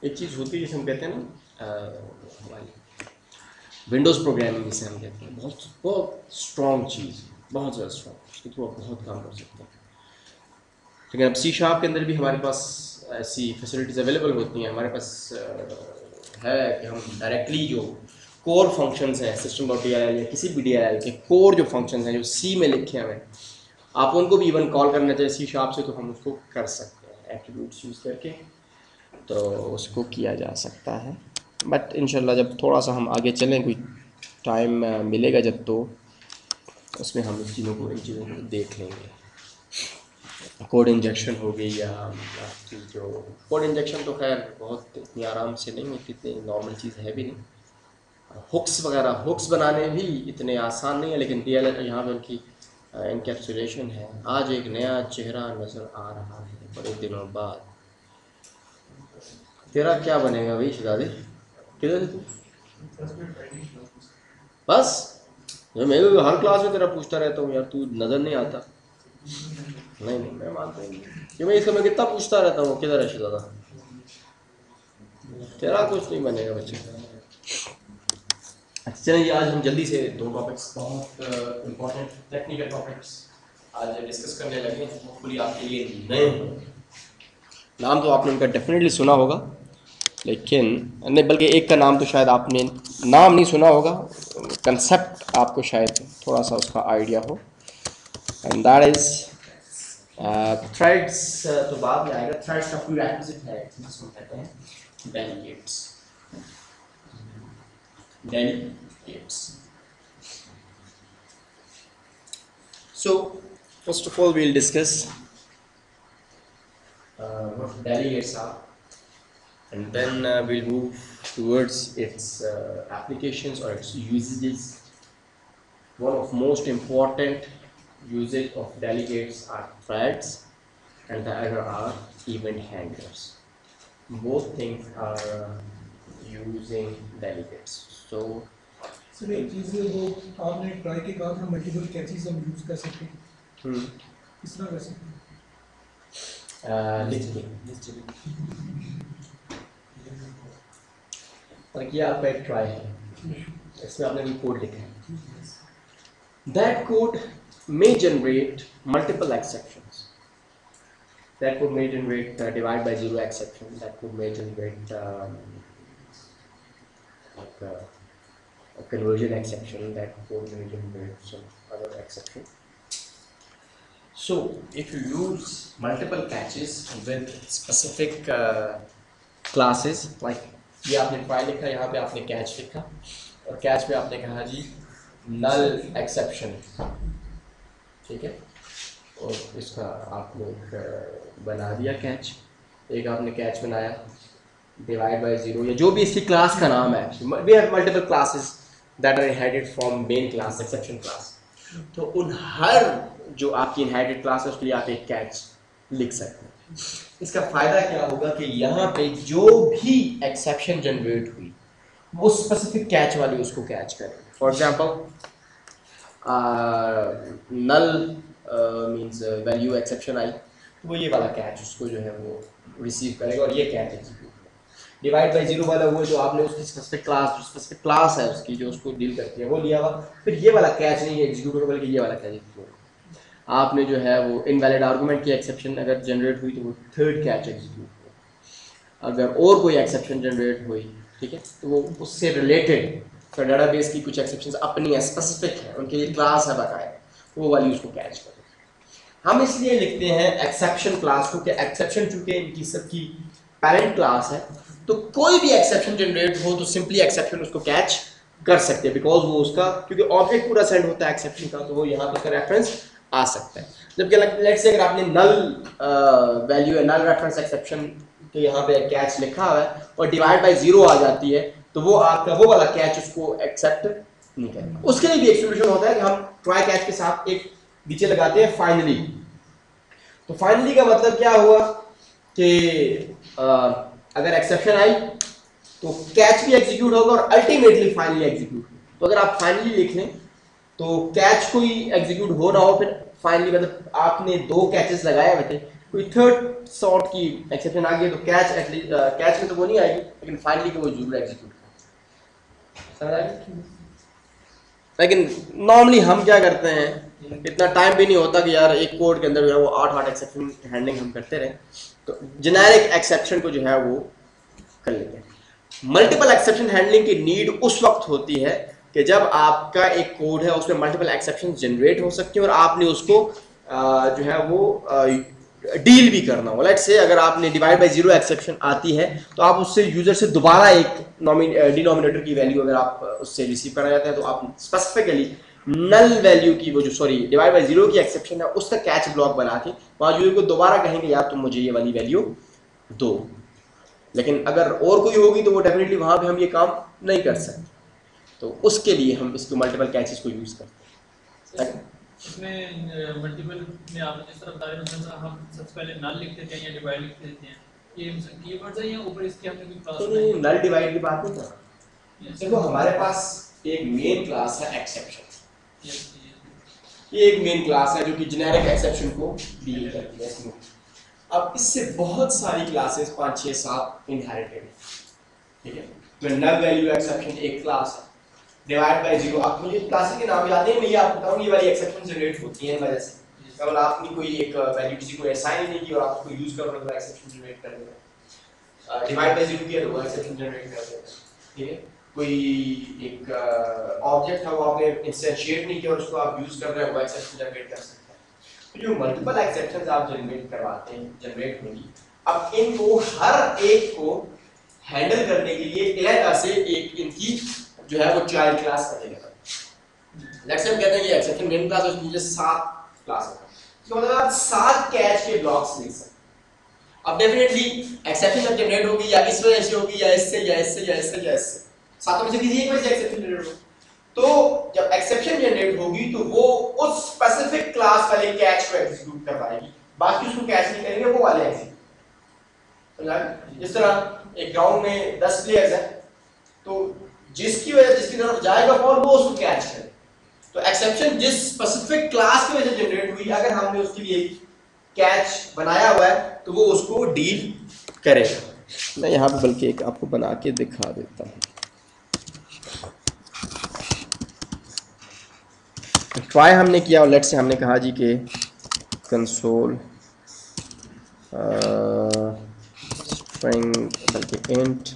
एक चीज़ होती है जिसे हम कहते हैं ना, हमारी विंडोज़ प्रोग्रामिंग जिसे हम कहते हैं, बहुत बहुत स्ट्रॉन्ग चीज़, बहुत ज़्यादा स्ट्रॉन्ग, उसके थ्रू आप बहुत काम कर सकते हैं। लेकिन अब सी शार्प के अंदर भी हमारे पास ऐसी फैसिलिटीज़ अवेलेबल होती हैं। हमारे पास है कि हम डायरेक्टली जो कोर फंक्शंस हैं सिस्टम डॉट डी या किसी भी डी के कोर जो फंक्शंस हैं जो सी में लिखे हुए हैं, आप उनको भी इवन कॉल करना चाहिए सी शार्प से तो हम उसको कर सकते हैं एट्रीब्यूट्स यूज़ करके, तो उसको किया जा सकता है। बट इंशाल्लाह जब थोड़ा सा हम आगे चलें, कोई टाइम मिलेगा जब, तो उसमें हम इन चीज़ों को देख लेंगे। कोड इंजेक्शन हो गई या आपकी जो कोड इंजेक्शन तो खैर बहुत इतनी आराम से नहीं होती, इतनी नॉर्मल चीज़ है भी नहीं। हुक्स वगैरह, हुक्स बनाने भी इतने आसान नहीं है, लेकिन डी एल यहाँ पर उनकी इनकैप्सुलेशन है। आज एक नया चेहरा नज़र आ रहा है बड़े दिनों बाद। तेरा क्या बनेगा भाई शहजादे, किधर तू? बस जो मैं हर क्लास में तेरा पूछता रहता हूँ यार, तू नज़र नहीं आता। नहीं नहीं, मैं मानता ही नहीं कि मैं इसका मैं कितना पूछता रहता हूँ किधर है शहजादा। तेरा कुछ नहीं बनेगा बच्चे। अच्छा चलिए जी, आज हम जल्दी से दो टॉपिक्स, बहुत इंपॉर्टेंट टेक्निकल टॉपिक्स आज डिस्कस करने लगे, होपफुली आपके लिए नए हों। नाम तो आपने उनका डेफिनेटली सुना होगा, लेकिन नहीं, बल्कि एक का नाम तो शायद आपने नाम नहीं सुना होगा, कंसेप्ट आपको शायद थोड़ा सा उसका आइडिया हो, एंड दैट इज थ्रेड्स। तो बाद में आएगा, थ्रेड्स का प्रीरेक्विजिट है जिसको कहते हैं delegates. Delegates. So, first of all, we'll discuss what delegates are, and then we'll move towards its applications or its usages. One of most important usage of delegates are threads, and the other are event handlers. Both things are using delegates. So sir एक चीज़ वो आपने try के कहा था multiple catches हम use कर सकते हैं, किस तरह कर सकते हैं? और ये आपका एक ट्राई है, इसमें आपने कोई कोड लिखा है। That code may generate multiple exceptions. That code may generate divide by zero exception. That code may generate like a conversion exception. That code may generate some other exception. So if you use multiple catches with specific classes, like ये आपने try लिखा, यहाँ पे आपने catch लिखा, और catch पे आपने कहा जी नल एक्सेप्शन, ठीक है, और इसका आपने एक बना दिया कैच। एक आपने कैच बनाया डिवाइड बाय ज़ीरो, या जो भी इसकी क्लास का नाम है। We have multiple classes that are inherited from main class, exception class. तो उन हर जो आपकी इनहेरिटेड क्लास है उसके लिए आप एक कैच लिख सकते हैं। इसका फ़ायदा क्या होगा कि यहाँ पे जो भी एक्सेप्शन जनरेट हुई वो स्पेसिफिक कैच वाली उसको कैच करें। For example null means value exception I, तो वो ये वाला कैच उसको जो है वो रिसीव करेगा और ये कैच एग्जीक्यूट होगा। डिवाइड बाई जीरो वाला वो जो आपने उसकी स्पेसिफिक क्लास है उसकी जो उसको डील करती है वो लिया हुआ, फिर ये वाला कैच नहीं एग्जीक्यूट होगा बल्कि ये वाला कैच एग्जीक्यूट होगा। आपने जो है वो इनवैलिड आर्गूमेंट की एक्सेप्शन अगर जनरेट हुई तो वो थर्ड कैच एग्जीक्यूट होगा। अगर और कोई एक्सेप्शन जनरेट हुई, ठीक है, तो वो उससे रिलेटेड, तो डेटाबेस की कुछ एक्सेप्शंस अपनी है, स्पेसिफिक है, उनके लिए क्लास है बकाया, वो वाली उसको कैच करें। हम इसलिए लिखते हैं एक्सेप्शन क्लास को कि एक्सेप्शन चूंकि इनकी सबकी पेरेंट क्लास है, तो कोई भी एक्सेप्शन जनरेट हो तो सिंपली एक्सेप्शन उसको कैच कर सकते हैं, बिकॉज वो उसका, क्योंकि ऑब्जेक्ट पूरा सेंड होता है एक्सेप्शन का, तो वो यहाँ पे उसका रेफरेंस आ सकता है। जबकि लेट्स से अगर आपने नल वैल्यू है, नल रेफरेंस एक्सेप्शन, तो यहाँ पे कैच लिखा हुआ है और डिवाइड बाय जीरो आ जाती है, तो वो आपका वो वाला कैच उसको एक्सेप्ट नहीं करेगा। उसके लिए भी एक सोल्यूशन होता है कि हम ट्राई कैच के साथ एक नीचे लगाते हैं फाइनली। तो फाइनली का मतलब क्या हुआ कि अगर एक्सेप्शन आई तो कैच भी एग्जीक्यूट होगा और अल्टीमेटली फाइनली एग्जीक्यूट होगा। तो अगर आप फाइनली लिख लें तो कैच कोई एग्जीक्यूट हो ना हो, फिर फाइनली मतलब आपने दो कैचेस लगाए हुए थे, कोई थर्ड सॉर्ट की एक्सेप्शन आ गई तो कैच एटलीस्ट कैच में तो वो नहीं आएगी, लेकिन फाइनली को वो जरूर एग्जीक्यूट करेगा। समझ आ गई? लेकिन नॉर्मली हम क्या करते हैं, इतना टाइम भी नहीं होता कि यार एक कोड के अंदर जो है वो 8 एक्सेप्शन हैंडलिंग हम करते रहे, तो जेनेरिक एक्सेप्शन को जो है वो कर लेते हैं। मल्टीपल एक्सेप्शन हैंडलिंग की नीड उस वक्त होती है कि जब आपका एक कोड है उसमें मल्टीपल एक्सेप्शन जनरेट हो सकते हैं और आपने उसको जो है वो डील भी करना हो। लेट्स से अगर आपने डिवाइड बाय जीरो एक्सेप्शन आती है तो आप उससे यूजर से दोबारा एक डिनोमिनेटर की वैल्यू अगर आप उससे रिसीव करा जाते हैं तो आप स्पेसिफिकली नल वैल्यू की वो जो डिवाइड बाय जीरो की एक्सेप्शन है उसका कैच ब्लॉक बना के वहां यूजर को दोबारा कहेंगे यार तुम मुझे ये वाली वैल्यू दो। लेकिन अगर और कोई होगी तो वो डेफिनेटली वहां पे हम ये काम नहीं कर सकते, तो उसके लिए हम इसको मल्टीपल कैचेस को यूज करते हैं। इसमें मल्टीपल में आप जिस तरह बता रहे हैं मतलब हम सबसे पहले नल लिख देते हैं या डिवाइड लिख देते हैं, ये कीवर्ड्स है या ऊपर इसके हमने कोई क्लास नहीं, नल डिवाइड की बात नहीं कर रहा। देखो हमारे पास एक मेन क्लास है एक्सेप्शन, ये एक मेन क्लास है जो कि जेनेरिक एक्सेप्शन को डील करती है इसमें। अब इससे बहुत सारी क्लासेस 5 6 7 इनहेरिटेड है, ठीक है। तो नल वैल्यू एक्सेप्शन एक क्लास है, डिवाइड बाय जीरो, आप मुझे क्लासेस के नाम याद नहीं, मैं ये आपको बताऊं ये वाली एक्सेप्शन जनरेट होती है इन वजह से केवल आपने कोई एक वैल्यू किसी को असाइन नहीं की और आप उसको यूज कर रहे हो एक्सेप्शन जनरेट कर देगा। डिवाइड बाय जीरो किया तो वो एक्सेप्शन जनरेट कर देगा, ठीक है। कोई एक ऑब्जेक्ट है वो आपने इंस्टेंशिएट नहीं किया और उसको आप यूज कर रहे हो वो एक्सेप्शन जनरेट कर सकते हैं। तो जो मल्टीपल एक्सेप्शंस आप जनरेट करवाते हैं जनरेट होंगी, अब इनको हर एक को हैंडल करने के लिए अलग से एक इनकी जो है वो चाइल्ड क्लास बनेगा। लेट्स से हम कहते हैं कि एक्सेप्शन मेन क्लास है, उसके नीचे 7 क्लास है, तो मतलब आप 7 कैच के ब्लॉक्स लिख सकते हैं। अब डेफिनेटली एक्सेप्शन जब जनरेट होगी या इस वजह से होगी या इससे या इससे या इससे या इससे, सातों में से किसी एक वजह से एक्सेप्शन जनरेट होगी। तो जब एक्सेप्शन जनरेट होगी तो वो उस स्पेसिफिक क्लास वाले कैच को एग्जीक्यूट करवाएगी, बाकी उसको कैच नहीं करेंगे वो वाले एग्जीक्यूट। समझा? जिस तरह एक ग्राउंड में 10 प्लेयर्स हैं तो जिसकी तरफ जाएगा बॉल वो उसको कैच करे, तो एक्सेप्शन जिस स्पेसिफिक क्लास की वजह से जनरेट हुई अगर हमने उसके लिए कैच बनाया हुआ है तो वो उसको डील करेगा। मैं यहाँ पे बल्कि एक आपको बना के दिखा देता हूँ। ट्राई हमने किया और लेट्स से हमने कहा जी कि कंसोल स्ट्रिंग बल्कि int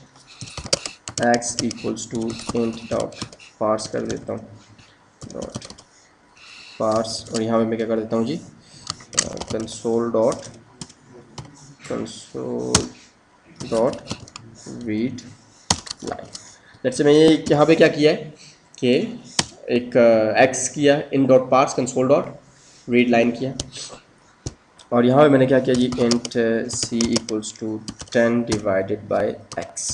x equals to int dot parse कर देता हूँ, डॉट पार्स, और यहाँ पे मैं क्या कर देता हूँ जी console dot read line. Let's say मैं ये यहाँ पे क्या किया है कि एक x किया int dot parse console dot read line किया, और यहाँ पे मैंने क्या किया जी int c equals to 10 divided by x।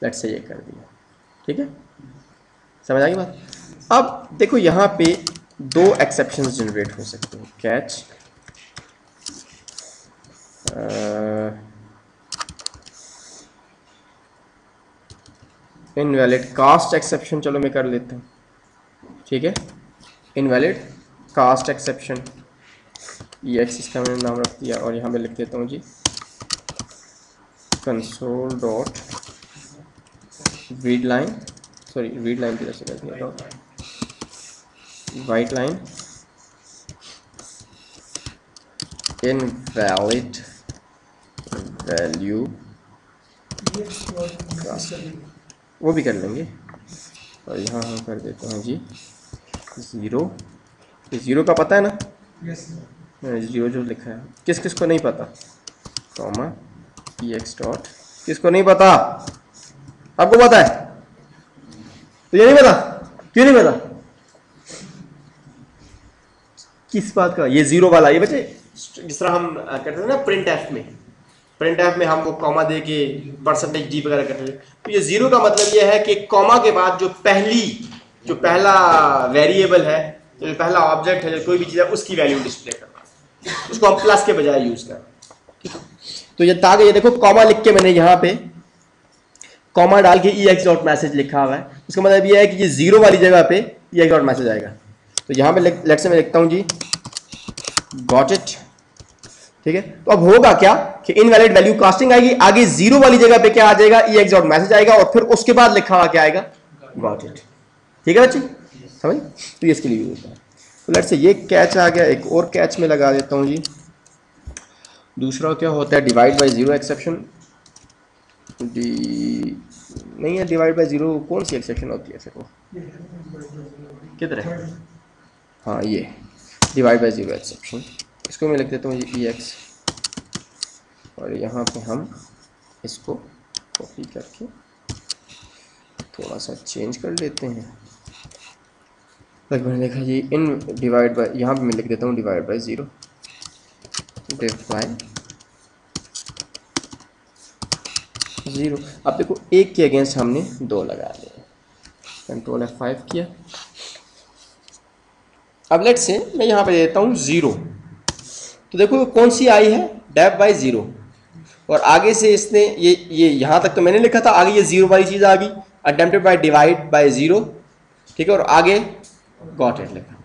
Let's say ये कर दिया, ठीक है। समझ आ गई बात? अब देखो यहाँ पे 2 एक्सेप्शंस जनरेट हो सकते हैं, कैच इनवैलिड कास्ट एक्सेप्शन, चलो मैं कर लेता हूँ, ठीक है। इनवैलिड कास्ट एक्सेप्शन ex इसका मैंने नाम रख दिया, और यहाँ पे लिख देता हूँ जी console dot read line, sorry read line की तरह से कर दिया dot write line invalid value, वो भी कर लेंगे, और यहाँ हम कर देते हैं जी 0। ये 0 का पता है ना? मैंने 0 जो लिखा है किस किस को नहीं पता, कॉमा ex डॉट, किसको नहीं पता? आपको पता है तो ये नहीं पता, क्यों नहीं पता? किस बात का? ये 0 वाला, ये बच्चे जिस तरह हम करते थे ना प्रिंट एफ में हम वो कॉमा दे के परसेंटेज d वगैरह करते थे, तो ये 0 का मतलब ये है कि कॉमा के बाद जो पहला वेरिएबल है, जो पहला ऑब्जेक्ट है, जो कोई भी चीज़ है उसकी वैल्यू डिस्प्ले करना, उसको हम प्लस के बजाय यूज करना, ठीक है। तो ये ताकि ये देखो कॉमा लिख के मैंने यहाँ पे कॉमा डाल के ex डॉट मैसेज लिखा हुआ है, उसका मतलब ये है कि ये 0 वाली जगह पे ex डॉट मैसेज आएगा। तो यहाँ पे लेट्स से मैं लिखता हूँ जी गॉट इट, ठीक है। तो अब होगा क्या कि इनवैलिड वैल्यू कास्टिंग आएगी, आगे जीरो वाली जगह पे क्या आ जाएगा, ई एग्जॉट मैसेज आएगा और फिर उसके बाद लिखा हुआ क्या आएगा, गॉट इट। ठीक है बच्चे, समझ। तो ये इसके लिए यूज होता है। तो लेट्स से ये कैच आ गया, एक और कैच में लगा देता हूँ जी। दूसरा क्या होता है, डिवाइड बाय जीरो एक्सेप्शन। नहीं है डिवाइड बाय जीरो, कौन सी एक्सेप्शन होती है फिर वो, किधर है, हाँ ये डिवाइड बाय जीरो एक्सेप्शन। इसको मैं लिख देता हूँ ई एक्स और यहाँ पे हम इसको कॉपी करके थोड़ा सा चेंज कर लेते हैं। मैंने देखा जी इन डिवाइड बाय, यहाँ पे मैं लिख देता हूँ divide by zero, divide zero. अब देखो एक के अगेंस्ट हमने दो लगा दिए, कंट्रोल F5 किया। अब लेट्स से मैं यहाँ पे देता हूँ जीरो, तो देखो कौन सी आई है, डेफ बाय जीरो, और आगे से इसने ये यहाँ तक तो मैंने लिखा था, आगे ये जीरो वाली चीज़ आ गई, attempted by divide by zero, ठीक है, और आगे गॉट इट लिखा।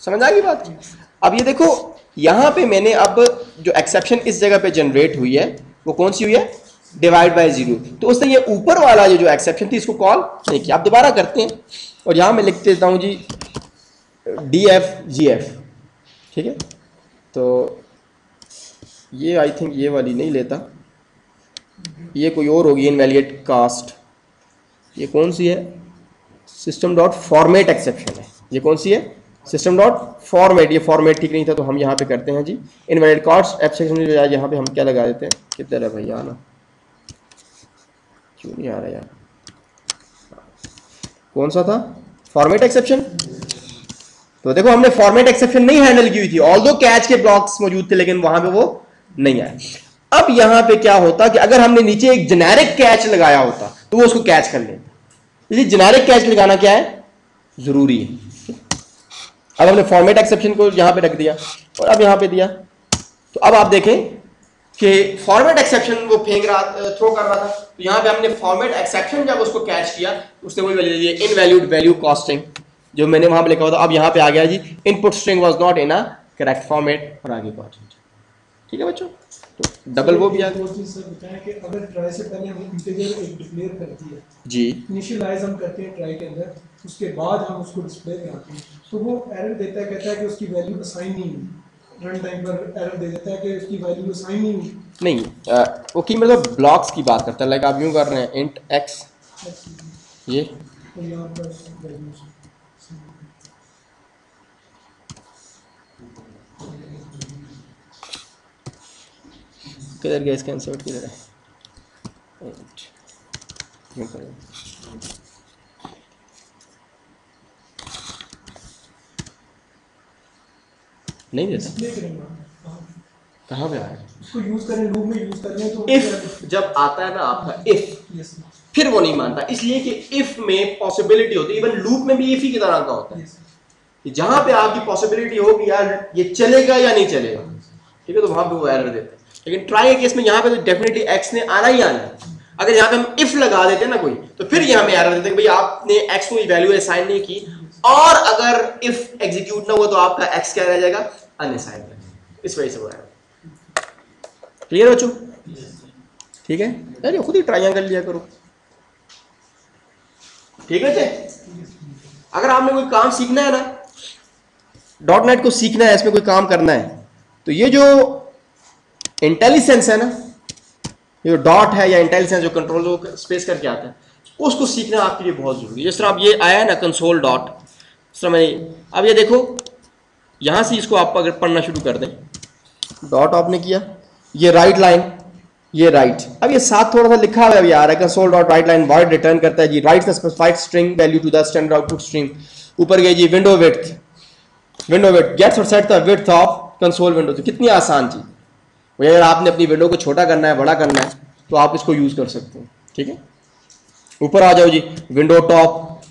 समझ आ गई बात। अब ये देखो यहाँ पे मैंने अब जो एक्सेप्शन इस जगह पे जनरेट हुई है वो कौन सी हुई है, डिवाइड बाय जीरो। तो उसने ये ऊपर वाला जो एक्सेप्शन थी इसको कॉल नहीं किया। आप दोबारा करते हैं और यहाँ मैं लिख देता हूँ जी DFGF, ठीक है। तो ये आई थिंक ये वाली नहीं लेता, ये कोई और होगी, इनवैलिड कास्ट। ये कौन सी है, सिस्टम डॉट फॉर्मेट एक्सेप्शन है। ये कौन सी है, सिस्टम डॉट फॉर्मेट। ये फॉर्मेट ठीक नहीं था तो हम यहाँ पे करते हैं जी इनवैलिड कास्ट एक्सेप्शन की बजाय यहाँ पे हम क्या लगा देते हैं, किधर है भैया आना, क्यों नहीं आ रहा यार, कौन सा था, फॉर्मेट एक्सेप्शन। तो देखो हमने फॉर्मेट एक्सेप्शन नहीं हैंडल की हुई थी, ऑल्दो कैच के ब्लॉक्स मौजूद थे लेकिन वहां पे वो नहीं आया। अब यहां पे क्या होता कि अगर हमने नीचे एक जेनेरिक कैच लगाया होता तो वो उसको कैच कर लेता। इसलिए जेनेरिक कैच लगाना क्या है, जरूरी है। अब हमने फॉर्मेट एक्सेप्शन को यहां पे रख दिया और अब यहां पे दिया, तो अब आप देखें कि फॉर्मेट एक्सेप्शन वो फेंक रहा, थ्रो कर रहा था, तो यहां पे हमने फॉर्मेट एक्सेप्शन जब उसको कैच किया उसने वही वैल्यू दी है, इनवैल्यूड वैल्यू कास्टिंग, जो मैंने वहां पे लिखा हुआ था। अब यहां पे आ गया जी input string was not in a correct format, और आगे गॉट इट। ठीक है बच्चों, तो डबल वो भी आ गया। वो चीज सर बताएं कि अगर ट्राई से पहले हम इंटीजर एक डिक्लेयर करती है जी, इनिशियलाइज हम करते हैं ट्राई के अंदर, उसके बाद हम उसको डिस्प्ले कराते हैं, तो वो एरर देता है, कहता है कि उसकी वैल्यू असाइन नहीं हुई, रन टाइम पर एरर दे देता है कि उसकी वैल्यू असाइन नहीं हुई। नहीं वो की मतलब ब्लॉक्स की बात करता है, लाइक आप यूं कर रहे हैं इंट एक्स, ये तो यहाँ पर वैल्यूज किधर गया इसका इंसर्ट, किधर है, यूं करें। नहीं देता, डिस्प्ले करेंगे कहाँ पे आया, उसको यूज करें, लूप में यूज कर लें तो इफ जब आता है ना आपका इफ, यस फिर वो नहीं मानता, इसलिए कि इफ में पॉसिबिलिटी होती है, इवन लूप में भी इफ ही की तरह का होता है, यस कि जहां पे आपकी पॉसिबिलिटी हो कि यार ये चलेगा या नहीं चलेगा, ठीक है, तो वहां पे वो एरर देते हैं। लेकिन ट्राई के केस में यहाँ पे तो डेफिनेटली एक्स ने आना ही आना है। अगर यहाँ पे हम इफ लगा देते हैं ना कोई, तो फिर ये हमें एरर देते हैं कि भाई आपने एक्स को वैल्यू असाइन नहीं की, और अगर इफ एग्जीक्यूट ना हुआ तो आपका एक्स क्या रह जाएगा, अनअसाइन, इस वजह से वो एरर। क्लियर हो बच्चों, ठीक है, यार खुद ही ट्राई कर लिया करो, ठीक है। अगर आपने कोई काम सीखना है ना, .NET को सीखना है, इसमें कोई काम करना है, तो ये जो इंटेलिजेंस है ना, ये डॉट है या इंटेलिजेंस जो कंट्रोल जो स्पेस करके आता है, उसको सीखना आपके लिए बहुत जरूरी है। जिस तरह अब ये आया है ना कंसोल डॉट, इस तरह मैंने अब ये देखो यहां से इसको आप अगर पढ़ना शुरू कर दें, डॉट आपने किया, ये राइट लाइन, ये राइट, अब ये साथ थोड़ा सा लिखा हुआ है, आ रहा है console dot write line void return करता है जी write the specified string value to the standard output stream. ऊपर गई जी window width gets or set the width of console window. तो कितनी आसान चीज, अगर आपने अपनी विंडो को छोटा करना है, बड़ा करना है, तो आप इसको यूज कर सकते हैं, ठीक है। ऊपर आ जाओ जी, विंडो टॉप,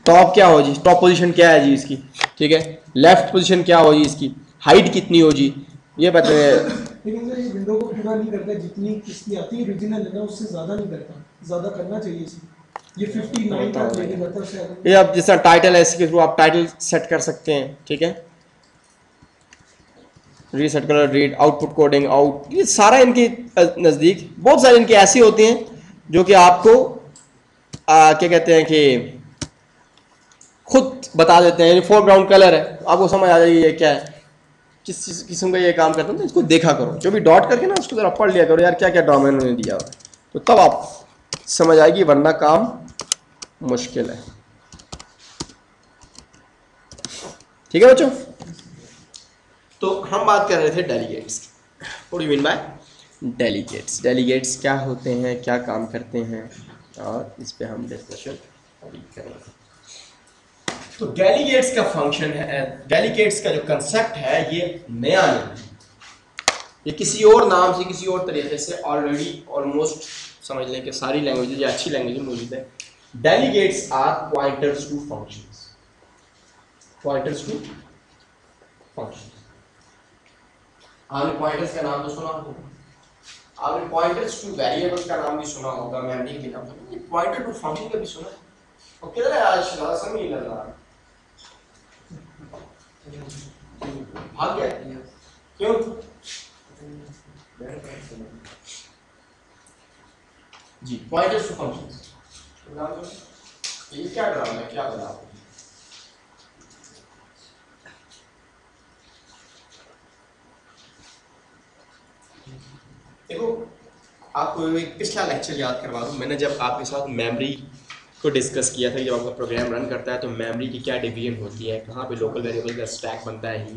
टॉप क्या हो जी, टॉप पोजीशन क्या है जी इसकी, ठीक है, लेफ्ट पोजीशन क्या हो जी इसकी, हाइट कितनी हो जी, ये बताए। लेकिन सर ये विंडो को पूरा नहीं करता, जितनी इसकी आती है ओरिजिनल है ना उससे ज़्यादा नहीं करता, ज़्यादा करना चाहिए इसे। ये 59 तक लेके जाता है उससे। ये अब जैसा टाइटल है, इसके थ्रू आप टाइटल सेट कर सकते हैं, ठीक है। Reset colour, read, output coding, out, ये सारा इनके नज़दीक बहुत सारे इनके ऐसे होते हैं जो कि आपको क्या कहते हैं कि खुद बता देते हैं। फोरग्राउंड कलर है, आपको समझ आ जाएगी ये क्या है, किस किस्म का ये काम करता है, तो इसको देखा करो। जो भी डॉट करके ना उसको जरा पढ़ लिया करो यार, क्या क्या ड्रामा इन्होंने दिया हुआ है, तो तब आप समझ आएगी, वरना काम मुश्किल है। ठीक है बच्चों, तो हम बात कर रहे थे डेलीगेट्स की। What do you mean by delegates? Delegates क्या होते हैं, क्या काम करते हैं, और इस पे हम डिस्कशन करेंगे। तो डेलीगेट्स का फंक्शन है, डेलीगेट्स का जो कंसेप्ट है ये नया नहीं है, ये किसी और नाम से, किसी और तरीके से ऑलरेडी ऑलमोस्ट समझ लें कि सारी लैंग्वेजेज या अच्छी लैंग्वेज मौजूद है। Delegates are pointers to functions, pointers to functions. आपने पॉइंटर्स का नाम तो सुना होगा, आपने पॉइंटर्स टू वेरिएबल्स का नाम भी सुना होगा, मेमोरी के नाम तो पॉइंटर टू फंक्शन का भी सुना है। और किधर है आज समझ नहीं लग रहा, भाग गया क्यों? जी, पॉइंटर्स टू फंक्शंस, ये क्या ड्रामा है, क्या बना? देखो, आपको एक पिछला लेक्चर याद करवा दूं, मैंने जब आपके साथ मेमोरी को डिस्कस किया था, जब आपका प्रोग्राम रन करता है तो मेमोरी की क्या डिवीजन होती है, कहाँ पे लोकल वेरिएबल का स्टैक बनता है। ही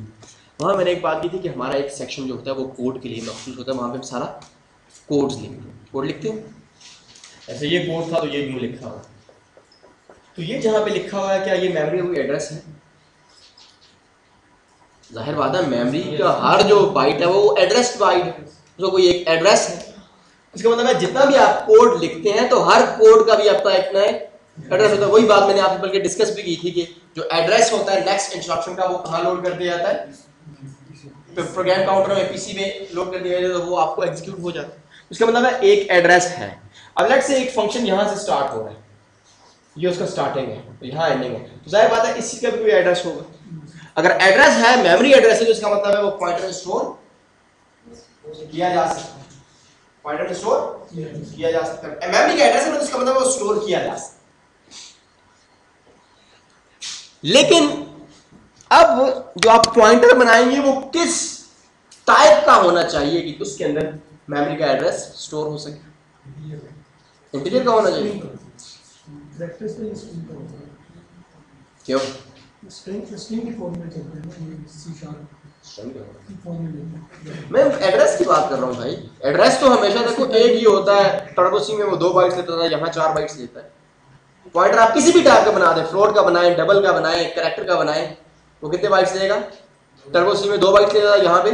वहाँ मैंने एक बात की थी कि हमारा एक सेक्शन जो होता है वो कोड के लिए मखसूस होता है, वहाँ पे हम सारा कोड्स लिखते हैं, कोड लिखते हैं। ऐसे ये कोड था तो ये यूँ लिखा हुआ, तो ये जहाँ पे लिखा हुआ है क्या ये मेमोरी कोई एड्रेस है? जाहिर बात है, मेमोरी का हर जो बाइट है वो एड्रेस बाइट है, उसका कोई एक एड्रेस है। इसका मतलब है जितना भी आप कोड लिखते हैं तो हर कोड का भी आपका एक नया एड्रेस होता है। वही बात मैंने आपसे बल्कि डिस्कस भी की थी कि जो एड्रेस होता है नेक्स्ट इंस्ट्रक्शन का वो कहाँ लोड कर दिया जाता है, प्रोग्राम काउंटर में पीसी में लोड कर दिया जाता है, तो वो आपको एग्जीक्यूट हो जाता है। उसका मतलब है एक एड्रेस है। अब लेट्स से एक फंक्शन यहाँ से स्टार्ट हो रहा है, ये उसका स्टार्टिंग है, तो यहाँ एंडिंग है, तो जाहिर बात है इसी का भी कोई एड्रेस होगा। अगर एड्रेस है, मेमोरी एड्रेस है, तो इसका मतलब है वो पॉइंटर में स्टोर किया जा सकता है, पॉइंटर में स्टोर किया जा सकता है। मेमोरी का एड्रेस है तो इसका मतलब वो स्टोर किया जा सकता है। लेकिन अब जो आप पॉइंटर बनाएंगे वो किस टाइप का होना चाहिए कि उसके अंदर मेमोरी का एड्रेस स्टोर हो सके? इंटीजर का होना चाहिए। क्यों? स्ट्रिंग की फॉर्म में चलते हैं ना, सी शार्प मैं एड्रेस की बात कर रहा हूँ भाई। एड्रेस तो हमेशा देखो एक ही होता है, टर्बो सी में वो 2 बाइट्स लेता था, यहाँ 4 बाइट्स लेता है। पॉइंटर आप किसी भी टाइप का बना दें, फ्लोट का बनाएं, डबल का बनाएं, कैरेक्टर का बनाएं, वो कितने बाइट्स लेगा? टर्बो सी में 2 बाइट्स लेता था, यहाँ पे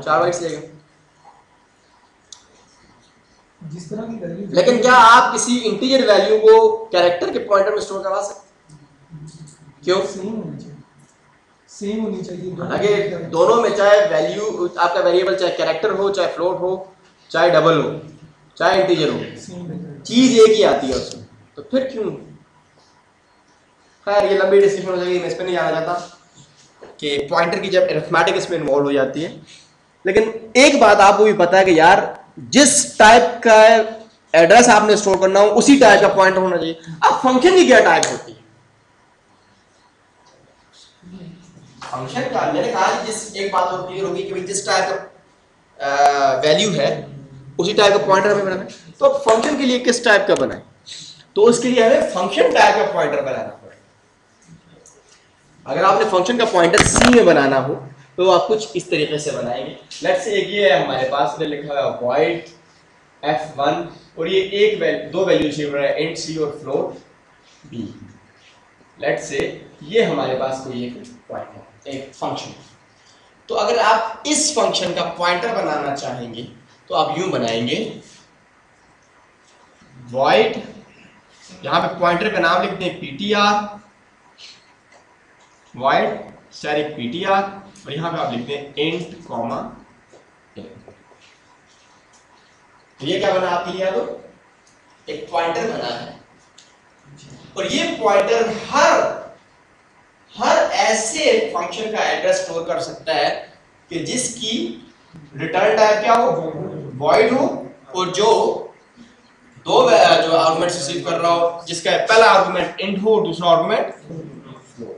4 बाइट्स लेगा। जिस तरह की वैल्यू, लेकिन क्या आप किसी इंटीजर वैल्यू को कैरेक्टर के पॉइंटर में स्टोर करवा सकते? क्यों? सेम होनी चाहिए हालांकि दोनों में चाहे वैल्यू आपका वेरिएबल चाहे कैरेक्टर हो, चाहे फ्लोट हो, चाहे डबल हो, चाहे इंटीजर हो, चीज एक ही आती है उसमें, तो फिर क्यों? खैर ये लंबी डिस्कशन हो जाएगी, मैं इस पर नहीं जाना चाहता कि पॉइंटर की जब अरिथमेटिक इसमें इन्वॉल्व हो जाती है। लेकिन एक बात आपको भी पता है कि यार जिस टाइप का एड्रेस आपने स्टोर करना हो उसी टाइप का पॉइंटर होना चाहिए। अब फंक्शन की क्या टाइप होती है? फंक्शन का मैंने कहा जिस एक बात और क्लियर होगी कि जिस टाइप का वैल्यू है उसी टाइप का पॉइंटर हमें बनाना है। तो फंक्शन के लिए किस टाइप का बनाए? तो उसके लिए हमें फंक्शन टाइप का पॉइंटर बनाना पड़ेगा। अगर आपने फंक्शन का पॉइंटर सी में बनाना हो तो आप कुछ इस तरीके से बनाएंगे। लेट्स से एक ये है हमारे पास, इधर लिखा है वॉइड f1 और ये एक दो वैल्यू सेव रहा है, इंट सी और फ्लोट b। लेट्स से ये हमारे पास कोई एक पॉइंटर, एक फंक्शन। तो अगर आप इस फंक्शन का पॉइंटर बनाना चाहेंगे तो आप यूं बनाएंगे, void, यहां पे पॉइंटर का नाम लिखते हैं ptr, void स्टैटिक ptr, और यहां पे आप लिखते हैं int कॉमा int। तो ये क्या बना आपके लिए? अब एक पॉइंटर बना है और ये पॉइंटर हर ऐसे फंक्शन का एड्रेस स्टोर कर सकता है कि जिसकी रिटर्न टाइप क्या हो, वॉइड हो, और जो जो आर्गुमेंट रिसीव कर रहा हो, जिसका पहला आर्गुमेंट इंट हो, दूसरा आर्गुमेंट फ्लोट।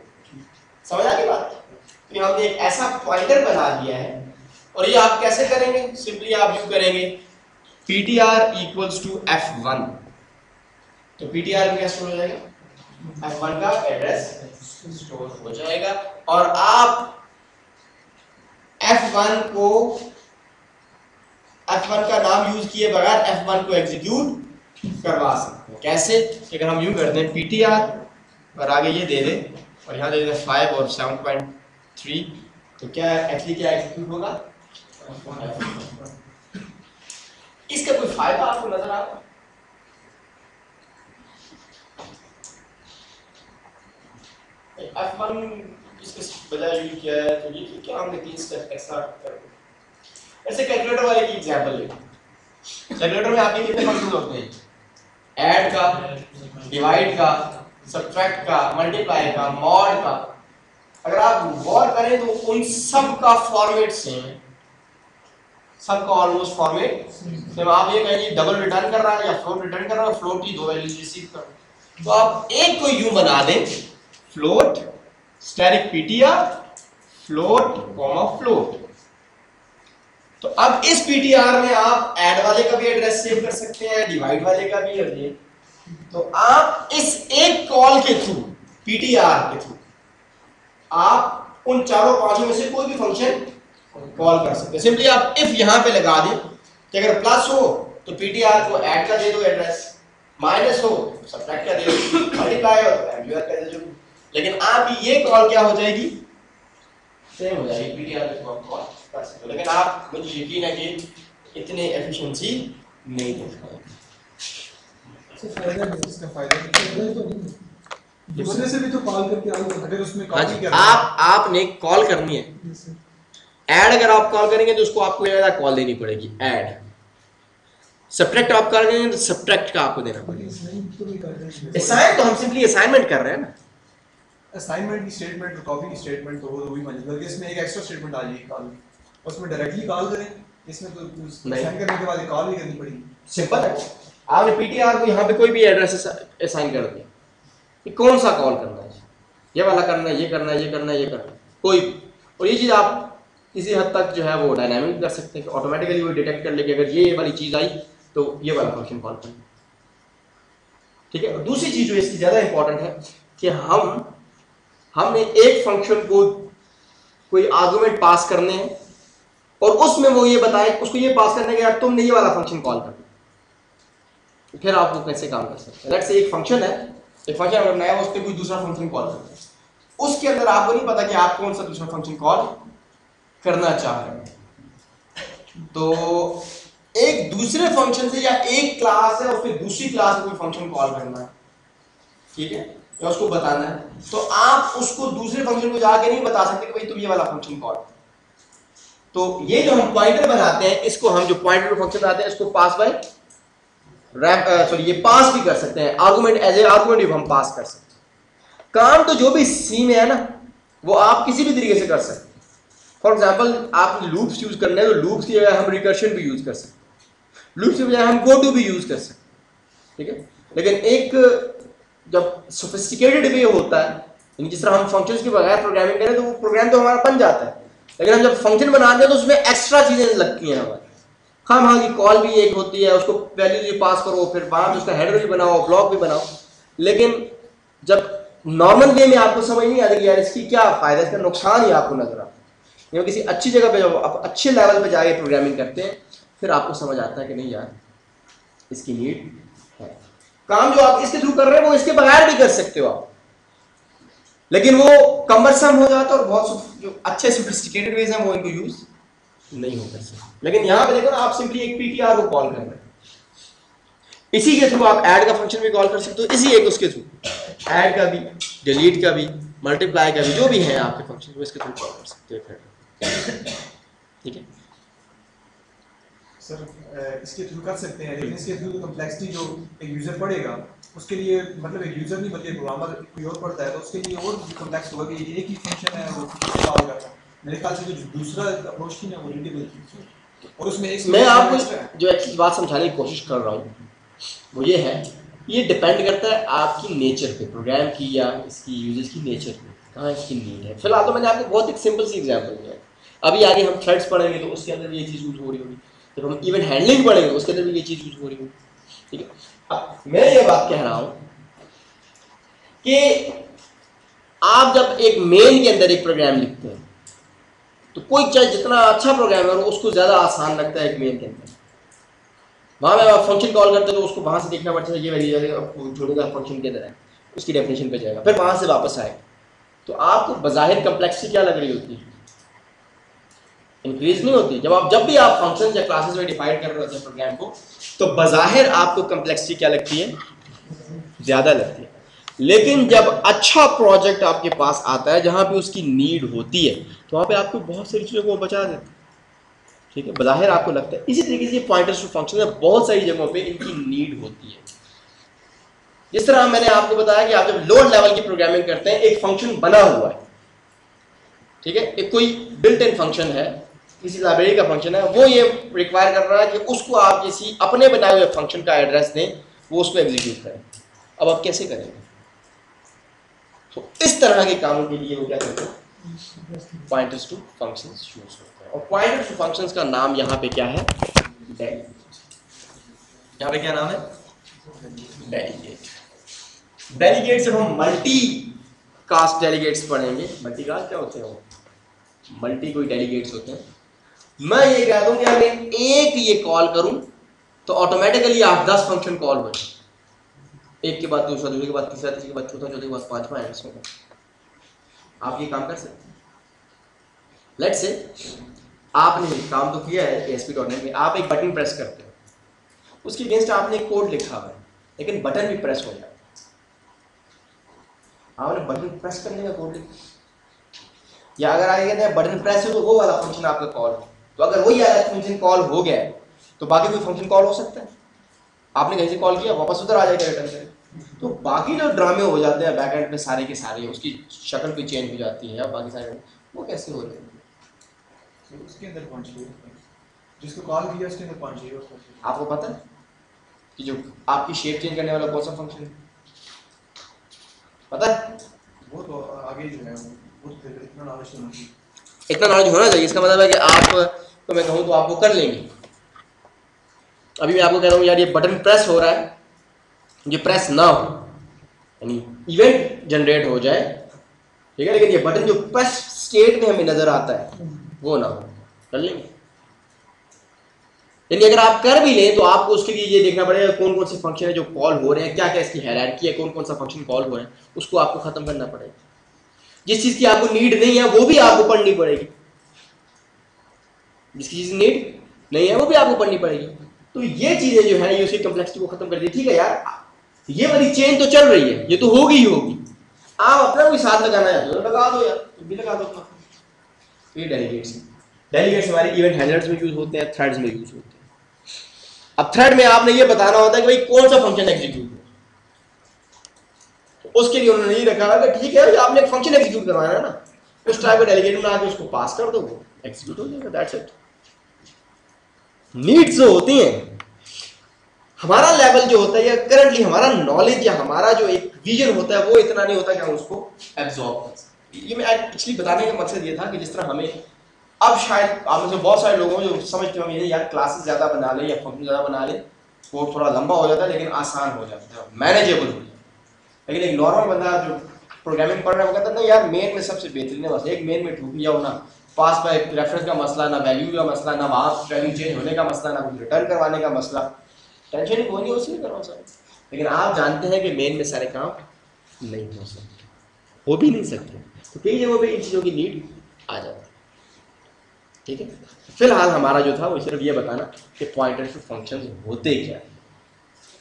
समझ आ गई बात? तो हमने एक ऐसा पॉइंटर बना दिया है, और ये आप कैसे करेंगे? सिंपली आप यूज करेंगे ptr इक्वल्स टू f1। तो ptr में क्या स्टोर हो जाएगा? f1 का एड्रेस स्टोर हो जाएगा, और आप f1 को f1 का नाम यूज किए बगैर f1 को एग्जीक्यूट करवा सकते हैं। कैसे? अगर हम यूं करते हैं ptr और आगे ये दे दें और यहाँ दे दें 5 और 7.3, तो क्या एक्चुअली क्या एग्जीक्यूट होगा? इसका कोई फायदा आपको नजर आ रहा है? f1 इसके बजाय यूज किया है, तो ये क्या हमने 3 स्टेप एक्स्ट्रा कर ऐसे कैलकुलेटर वाले की एग्जांपल ले। कैलकुलेटर में आपके कितने फंक्शंस होते हैं? ऐड का, डिवाइड का, सब्ट्रैक्ट का, मल्टीप्लाई का, मॉड का। अगर आप गौर करें तो उन सब का फॉर्मेट सेम है, सबका ऑलमोस्ट फॉर्मेट सेम। आप ये कहेंगे डबल रिटर्न कर रहा है या फ्लोट रिटर्न कर रहा है, फ्लोट की 2 वैल्यूज रिसीव कर रहा है। तो आप एक को यूं बना दें, float static ptr float comma float. तो अब इस ptr में आप ऐड वाले का भी एड्रेस सेव कर सकते हैं, डिवाइड वाले का भी, और ये तो आप इस एक कॉल के थ्रू, ptr के थ्रू, आप उन चारों पांचों में से कोई भी फंक्शन कॉल कर सकते हैं। सिंपली आप इफ यहां पे लगा दें कि अगर प्लस हो तो ptr को ऐड का दे दो एड्रेस, माइनस हो तो सब्ट्रैक्ट का दे दो, मल्टीप्लाई हो तो एम्प्लीफायर का दे दो। लेकिन आपकी ये कॉल क्या हो जाएगी? सेम हो जाएगी, ptr को कॉल कर सकते हो। लेकिन आप, मुझे यकीन है कि इतने एफिशिएंसी नहीं दे पाएंगे। इसका फायदा तो नहीं, दूसरे से भी तो कॉल करके अगर उसमें कॉपी करना आपने कॉल करनी है, ऐड अगर आप कॉल करेंगे तो उसको आपको ज्यादा कॉल देनी पड़ेगी ऐड। सब्ट्रैक्ट आप कर रहे हैं तो सब्ट्रैक्ट का आपको देना पड़ेगा। असाइन तो हम सिंपली असाइनमेंट कर रहे हैं ना, असाइनमेंट की स्टेटमेंट और कॉपी की स्टेटमेंट तो वो वही मान लीजिए, बल्कि इसमें एक एक्स्ट्रा स्टेटमेंट आ जाएगी कॉल, उसमें डायरेक्टली कॉल करें, इसमें तो असाइन करने के बाद कॉल भी करनी पड़ेगी। सिंपल है। आपने पीटीआर को यहाँ पे कोई भी एड्रेस असाइन कर दिया, कि कौन सा कॉल करना है, ये वाला करना है, ये करना है, ये करना है, ये करना है, कोई। और ये चीज़ आप किसी हद तक जो है वो डायनामिक कर सकते हैं कि ऑटोमेटिकली वो डिटेक्ट कर ले कि अगर ये वाली चीज़ आई तो ये वाला फंक्शन कॉल करना। ठीक है। और दूसरी चीज़ जो इसकी ज़्यादा इंपॉर्टेंट है कि हमने एक फंक्शन को कोई आर्गुमेंट पास करने हैं और उसमें वो ये बताए, उसको ये पास करने के यार तुमने ये वाला फंक्शन कॉल करना, फिर आप वो कैसे काम कर सकते हैं। लेट्स से एक फंक्शन है, एक फंक्शन अगर नया है, उस पर कोई दूसरा फंक्शन कॉल करना है, उसके अंदर आपको नहीं पता कि आप कौन सा दूसरा फंक्शन कॉल करना चाह रहे हैं। तो एक दूसरे फंक्शन से या एक क्लास है उसके दूसरी क्लास में कोई फंक्शन कॉल करना है, ठीक है, या उसको बताना है, तो आप उसको दूसरे फंक्शन को जाके नहीं बता सकते कि भाई तुम ये वाला फंक्शन कॉल। तो ये जो हम पॉइंटर बनाते हैं, इसको हम जो पॉइंटर फंक्शन बनाते हैं इसको पास बाय सॉरी ये पास भी कर सकते हैं, आर्गुमेंट एज ए आर्गुमेंट भी हम पास कर सकते हैं। काम तो जो भी सी में है ना वो आप किसी भी तरीके से कर सकते हैं। फॉर एग्जाम्पल आप लूप्स यूज करने हैं तो लूप्स की जगह हम रिकर्शन भी यूज कर सकते हैं, लूप्स की बजाय हम गो टू भी यूज कर सकते हैं, ठीक है। लेकिन एक जब सोफिस्टिकेटेड वे होता है, यानी जिस तरह हम फंक्शंस के बगैर प्रोग्रामिंग करें तो वो प्रोग्राम तो हमारा बन जाता है, लेकिन हम जब फंक्शन बनाते हैं तो उसमें एक्स्ट्रा चीजें लगती हैं हमारी। हाँ की कॉल भी एक होती है, उसको वैल्यू भी पास करो, फिर बाद में उसका हेडर भी बनाओ, ब्लॉक भी बनाओ। लेकिन जब नॉर्मल वे में आपको समझ नहीं आता कि यार इसकी क्या फायदा, इसका नुकसान ही आपको नजर आता है। किसी अच्छी जगह पे जब आप अच्छे लेवल पे जाके प्रोग्रामिंग करते हैं फिर आपको समझ आता है कि नहीं यार इसकी नीड है। काम जो आप इसके थ्रू कर रहे हैं वो इसके बगैर भी कर सकते हो आप, लेकिन वो कमरसम हो जाता है और बहुत जो अच्छे सोफिस्टिकेटेड वेज हैं वो इनको यूज नहीं हो कर सकते। लेकिन यहाँ पे देखो ना, आप सिंपली एक पीटीआर को कॉल कर रहे हैं, इसी के थ्रू आप ऐड का फंक्शन भी कॉल कर सकते हो, इसी एक उसके थ्रू ऐड का भी, डिलीट का भी, मल्टीप्लाई का भी, जो भी है आपके फंक्शन वो इसके थ्रू कॉल कर सकते हो। ठीक है सर, इसके थ्रू कर सकते हैं, लेकिन इसके थ्रू कॉम्प्लेक्सिटी जो एक यूजर पढ़ेगा उसके लिए, मतलब एक यूजर नहीं बल्कि प्रोग्रामर कोई और पढ़ता है तो उसके लिए और कॉम्प्लेक्स होगा कि एक ही फंक्शन है वो कॉल कर रहा है, मेरे ख्याल से जो दूसरा अप्रोच थी ना वो रीडेबल थी और उसमें एक मैं आपको जो एक चीज़ बात समझाने की कोशिश कर रहा हूँ वो ये है, ये डिपेंड करता है आपकी नेचर पे, प्रोग्राम की या इसकी यूजेज की नेचर पे, कहाँ इसकी नीड है। फिलहाल तो मैंने आपको बहुत एक सिंपल सी एग्जांपल दिया है। अभी आगे हम थ्रेड्स पढ़ेंगे तो उसके अंदर भी ये चीज़ यूज हो रही होगी, जब हम इवेंट हैंडलिंग पढ़ेंगे उसके अंदर भी ये चीज़ यूज हो रही होगी। ठीक है, अब मैं ये बात कह रहा हूँ कि आप जब एक मेन के अंदर एक प्रोग्राम लिखते हैं तो कोई चाहे जितना अच्छा प्रोग्रामर हो उसको ज़्यादा आसान लगता है एक मेन के अंदर। वहाँ में आप फंक्शन कॉल करते हो तो उसको वहाँ से देखना पड़ता है ये वैल्यू जोड़ेगा फंक्शन के अंदर है, उसकी डेफिनेशन पे जाएगा, फिर वहाँ से वापस आएगा। तो आपको बज़ाहिर कम्प्लेक्सिटी क्या लग रही होती है? इंक्रीज नहीं होती। जब भी आप फंक्शन या क्लासेस में डिफाइन कर रहे होते हैं प्रोग्राम को तो बज़ाहिर आपको कम्प्लेक्सिटी क्या लगती है? ज़्यादा लगती है। लेकिन जब अच्छा प्रोजेक्ट आपके पास आता है जहाँ पे उसकी नीड होती है तो वहाँ पे आपको बहुत सारी चीज़ों को बचा देते हैं। ठीक है, बज़ाहिर आपको लगता है। इसी तरीके से पॉइंटर्स टू फंक्शन में बहुत सारी जगहों पे इनकी नीड होती है। जिस तरह मैंने आपको बताया कि आप जब लोअर लेवल की प्रोग्रामिंग करते हैं एक फंक्शन बना हुआ है, ठीक है, एक कोई बिल्ट इन फंक्शन है, किसी लाइब्रेरी का फंक्शन है, वो ये रिक्वायर कर रहा है कि उसको आप किसी अपने बनाए हुए फंक्शन का एड्रेस दें, वो उसको एग्जीक्यूट करें। अब आप कैसे करेंगे? तो इस तरह के कामों के लिए वो क्या करते हैं? पॉइंटर्स टू फंक्शंस यूज होते हैं। और पॉइंटर्स टू फंक्शंस का नाम यहाँ पे क्या है? डेलीगेट। यहाँ पे क्या नाम है? डेलीगेट। डेलीगेट जब हम मल्टी कास्ट डेलीगेट्स पढ़ेंगे, मल्टी कास्ट क्या होते हैं? वो मल्टी कोई डेलीगेट्स होते हैं। मैं ये कह दूं कि अगर एक ये कॉल करूं तो ऑटोमेटिकली 8-10 फंक्शन कॉल हो जाए, एक के बाद दूसरा, दूसरे के बाद तीसरा, तीसरे के बाद चौथा, चौथे के बाद पांचवा, एंड सो ऑन। आप ये काम कर सकते हैं। लेट्स से आपने काम तो किया है ASP.NET में, आप एक बटन प्रेस करते हो, उसके अगेंस्ट आपने एक कोड लिखा हुआ है लेकिन बटन भी प्रेस हो जाता है। आपने बटन प्रेस करने का कोड लिखा, या अगर आगे कहते हैं बटन प्रेस हो तो वो वाला फंक्शन आपका कॉल हो, तो अगर वही वाला फंक्शन कॉल हो गया तो बाकी कोई फंक्शन कॉल हो सकता है? आपने कहीं से कॉल किया वापस उधर आ जाएगा रिटर्न करके। तो बाकी जो ड्रामे हो जाते हैं बैकएंड पे सारे के सारे, उसकी शक्ल भी चेंज हो जाती है या बाकी सारे, वो कैसे हो रहे हैं? तो उसके अंदर कौन चाहिए, जिसको कॉल किया उसके अंदर कौन चाहिए? आपको पता है कि जो आपकी शेप चेंज करने वाला कौन सा फंक्शन है? पता है? वो तो आगे जो है वो फिर इतना नॉलेज होना चाहिए। इतना नॉलेज होना चाहिए। इसका मतलब है कि आप तो मैं कहूँ तो आप वो कर लेंगे। अभी मैं आपको कह रहा हूँ यार ये बटन प्रेस हो रहा है, ये प्रेस ना हो, यानी इवेंट जनरेट हो जाए, ठीक है, लेकिन ये बटन जो प्रेस स्टेट में हमें नजर आता है वो ना हो, कर लेंगे। यानी अगर आप कर भी लें तो आपको उसके लिए ये देखना पड़ेगा कौन कौन से फंक्शन है जो कॉल हो रहे हैं, क्या क्या इसकी हायरार्की है, कौन कौन सा फंक्शन कॉल हो रहे हैं, उसको आपको खत्म करना पड़ेगा। जिस चीज की आपको नीड नहीं है वो भी आपको पढ़नी पड़ेगी, जिसकी चीज नीड नहीं है वो भी आपको पढ़नी पड़ेगी। तो ये चीजें जो है ये उसकी कम्प्लेक्सिटी को खत्म कर दी। ठीक है यार, ये वाली चेन तो चल रही है, ये तो होगी ही होगी, आप अपना कोई साथ लगाना चाहते हो लगा दो यार, तुम भी लगा दो अपना। ये डेलीगेट्स हमारे इवेंट हैंडलर्स में यूज होते हैं, थ्रेड्स में यूज होते हैं। अब थ्रेड में आपने ये बताना होता है कि भाई कौन सा फंक्शन एग्जीक्यूट हो, तो उसके लिए उन्होंने ये रखा है कि ठीक है आपने एक फंक्शन एग्जीक्यूट करवाना है ना, उस टाइप का डेलीगेट बना के उसको पास कर दो, वो एग्जीक्यूट हो जाएगा, दैट्स इट। नीड्स जो होती हैं, हमारा लेवल जो होता है या करंटली हमारा नॉलेज या हमारा जो एक विजन होता है वो इतना नहीं होता कि हम उसको एब्जॉर्ब कर सकें। ये मैं एक्चुअली बताने का मकसद ये था कि जिस तरह हमें अब शायद आप में से बहुत सारे लोगों जो समझते होंगे यार क्लासेस ज़्यादा बना ले या फंक्शन ज़्यादा बना ले, वो थोड़ा लंबा हो जाता है लेकिन आसान हो जाता है, मैनेजेबल हो जाता है। लेकिन एक नॉर्मल बंदा जो प्रोग्रामिंग पढ़ रहा है वो कहता है ना यार मेन में सबसे बेहतरीन है, बस एक मेन में ठूक जाओ ना, पास का एक रेफरेंस का मसला, ना वैल्यू का मसला, ना वहाँ वैल्यू चेंज होने का मसला, ना कुछ रिटर्न करवाने का मसला, टेंशन ही कोई नहीं, उसी करवाओ सर। लेकिन आप जानते हैं कि मेन में सारे काम नहीं हो सकते, हो भी नहीं सकते, तो कई जगहों पे इन चीज़ों की नीड आ जाती है। ठीक है, फिलहाल हमारा जो था वो सिर्फ ये बताना कि पॉइंटर्स टू फंक्शंस होते क्या है,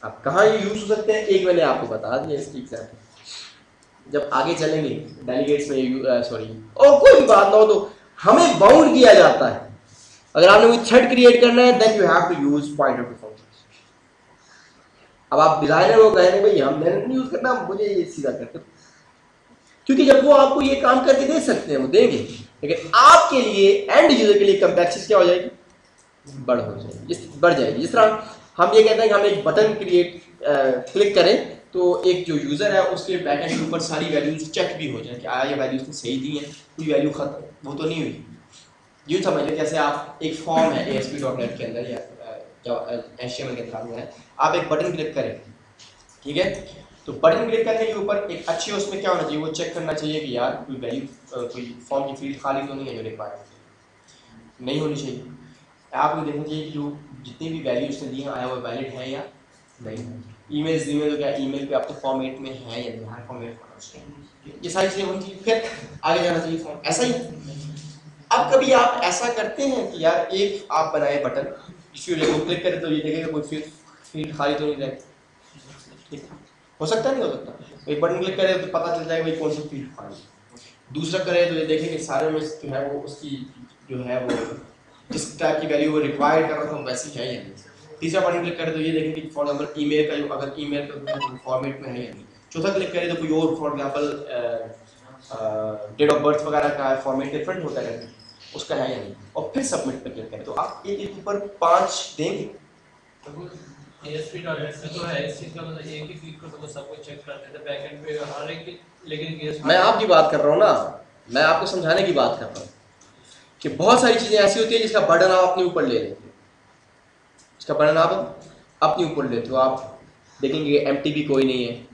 अब कहाँ ये यूज हो सकते हैं, एक मैंने आपको बता दिया इसकी एग्जाम्पल। जब आगे चलेंगे डेलीगेट्स में सॉरी और कोई भी बात ना हो तो हमें बाउंड किया जाता है। अगर आपने कोई थ्रेड क्रिएट करना है then you have to use pointer to functions. अब आप डिजाइनर को कहेंगे भाई हम मैंने नहीं यूज करना, मुझे ये सीधा करते, क्योंकि जब वो आपको ये काम करके दे सकते हैं वो देंगे, लेकिन आपके लिए एंड यूजर के लिए कम्प्लेक्सिटी क्या हो जाएगी, बढ़ जाएगी। जिस तरह हम ये कहते हैं कि हम एक बटन क्लिक करें तो एक जो यूज़र है उसके बैकएंड के ऊपर सारी वैल्यूज चेक भी हो जाए कि आया ये वैल्यूज तो सही दी हैं, कोई वैल्यू खत्म वो तो नहीं हुई। यूँ समझ लें जैसे आप एक फॉर्म है ASP.NET के अंदर या HTML के अंदर है, आप एक बटन क्लिक करें, ठीक है, तो बटन क्लिक करने के ऊपर एक अच्छी उसमें क्या होना चाहिए, वो चेक करना चाहिए कि यार कोई वैल्यू कोई फॉर्म की फील्ड खाली तो नहीं है जो रिक्वायर्ड नहीं होनी चाहिए। आप ये देखना चाहिए कि जो जितनी भी वैल्यू उसने दी है आया वो वैलिड है या नहीं। ईमेल तो क्या ईमेल पे आपके फॉर्मेट में है या नहीं, हर फॉर्मेट ये सारी चीज़ें होनी चाहिए, फिर आगे जाना चाहिए फॉर्म ऐसा ही। अब कभी आप ऐसा करते हैं कि यार एक आप बनाए बटन इसी को क्लिक करें तो ये देखेगा कोई फील्ड खाली तो नहीं रहेगा, ठीक हो सकता नहीं हो सकता। एक बटन क्लिक करे तो पता चल जाएगा भाई कौन सी फील्ड खाली। दूसरा करे तो ये देखेंगे सारे में जो है वो उसकी जो है वो जिस टाइप की वैल्यू वो रिक्वायर्ड कर रहा था वैसी है या नहीं। तीसरा बटन क्लिक करे तो ये देखेंगे कि फॉर एग्जांपल ईमेल का जो अगर ईमेल का फॉर्मेट में है या नहीं। चौथा क्लिक करे तो कोई और for example date of birth वगैरह का फॉर्मेट डिफरेंट होता है उसका है या नहीं, और फिर सबमिट पे क्लिक करें तो आप एक ऊपर 5 देंगे। ASP.NET में तो है इस चीज़ का मतलब एक ही क्लिक को तो सब कुछ चेक करते थे बैकएंड पे हर एक, लेकिन ASP मैं आपकी बात कर रहा हूँ ना, मैं आपको समझाने की बात कर रहा हूँ कि बहुत सारी चीज़ें ऐसी होती है जिसका बर्डन आप अपने ऊपर ले लेते हो, इसका बर्डन आप अपने ऊपर लेते हो। आप देखेंगे MTB कोई नहीं है।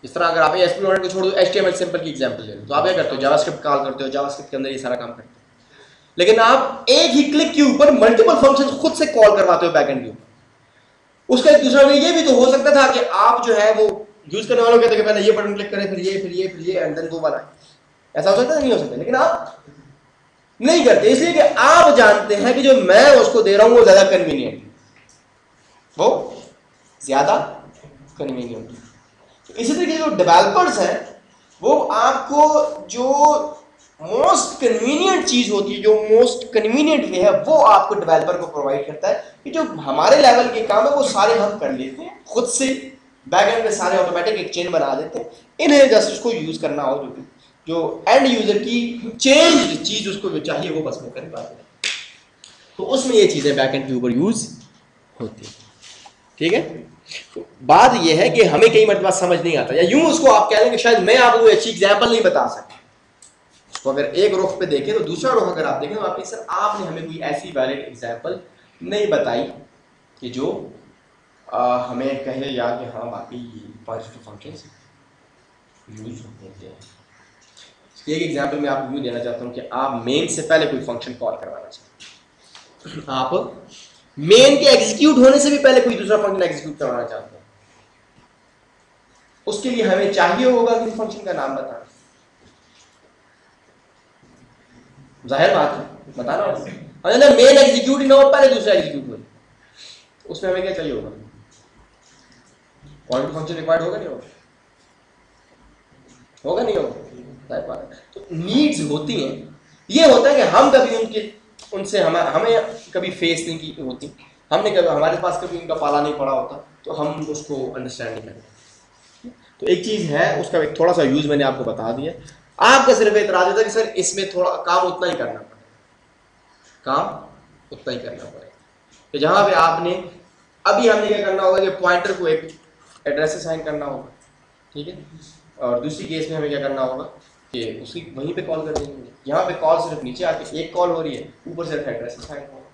इस तरह अगर आप ASP.NET को छोड़ दो HTML सिंपल की एग्जांपल ले लो तो आप क्या करते हो, जावास्क्रिप्ट कॉल करते हो, जावास्क्रिप्ट के अंदर ये सारा काम करते हो, लेकिन आप एक ही क्लिक के ऊपर मल्टीपल फंक्शन खुद से कॉल करवाते हो बैकएंड के ऊपर। उसका एक दूसरा वे ये भी तो हो सकता था कि आप जो है वो यूज करने वालों कहते हैं पहले ये बटन क्लिक करें फिर ये एंड देन वो वाला, ऐसा हो सकता है नहीं हो सकता, लेकिन आप नहीं करते इसलिए कि आप जानते हैं कि जो मैं उसको दे रहा हूं वो ज्यादा कन्वीनियंट, वो ज्यादा कन्वीनियंट। तो इसी तरीके जो डेवलपर्स हैं वो आपको जो मोस्ट कन्वीनियंट चीज होती है, जो मोस्ट कन्वीनियंट वे है वो आपको डेवलपर को प्रोवाइड करता है कि जो हमारे लेवल के काम है वो सारे हम कर लेते हैं खुद से, बैकएंड में सारे ऑटोमेटिक एक चेन बना देते हैं, इन्हें जस्ट उसको यूज करना हो जो एंड यूजर की चेंज चीज उसको जो चाहिए वो बस में कर पाते हैं। तो उसमें ये चीजें बैकएंड के ऊपर यूज होती है, ठीक है। तो बात यह है कि हमें कई मरतबा समझ नहीं आता, या यूं उसको आप कह लें कि शायद मैं आपको अच्छी एग्जाम्पल नहीं बता सकता। तो अगर एक रुख पे देखें तो दूसरा रुख अगर आप देखें तो आप सर आपने हमें कोई ऐसी वैलिड एग्जाम्पल नहीं बताई कि जो हमें कहे यार कि हाँ बाकी पॉजिटिव फंक्शंस यूज होते हैं। एक एग्जाम्पल मैं आपको यूँ देना चाहता हूँ कि आप मेन से पहले कोई फंक्शन कॉल करवाना चाहते हैं, आप मेन के एग्जीक्यूट होने से भी पहले कोई दूसरा फंक्शन एग्जीक्यूट करवाना चाहते हैं, उसके लिए हमें चाहिए होगा कि फंक्शन का नाम बताना, जाहिर बात है बताना होगा। मेन एग्जीक्यूट ही ना हो पहले दूसरा एग्जीक्यूट हो, उसमें हमें क्या चाहिए होगा, पॉइंट फंक्शन रिक्वायर्ड होगा नहीं होगा नहीं होगा, जाहिर बात है। तो नीड्स होती हैं, ये होता है कि हम कभी उनसे हमें कभी फेस नहीं की होती, हमने कभी हमारे पास कभी उनका पाला नहीं पड़ा होता तो हम उसको अंडरस्टैंड नहीं करते। तो एक चीज़ है उसका एक थोड़ा सा यूज़ मैंने आपको बता दिया, आपका सिर्फ एतराज होता है कि सर इसमें थोड़ा काम उतना ही करना पड़ेगा, काम उतना ही करना पड़ेगा कि जहाँ पे आपने अभी हमने क्या करना होगा कि पॉइंटर को एक एड्रेस असाइन करना होगा, ठीक है, और दूसरी केस में हमें क्या करना होगा कि उसकी वहीं पे कॉल कर देंगे। यहाँ पे कॉल सिर्फ नीचे आके एक कॉल हो रही है, ऊपर सिर्फ एड्रेस असाइन होगा।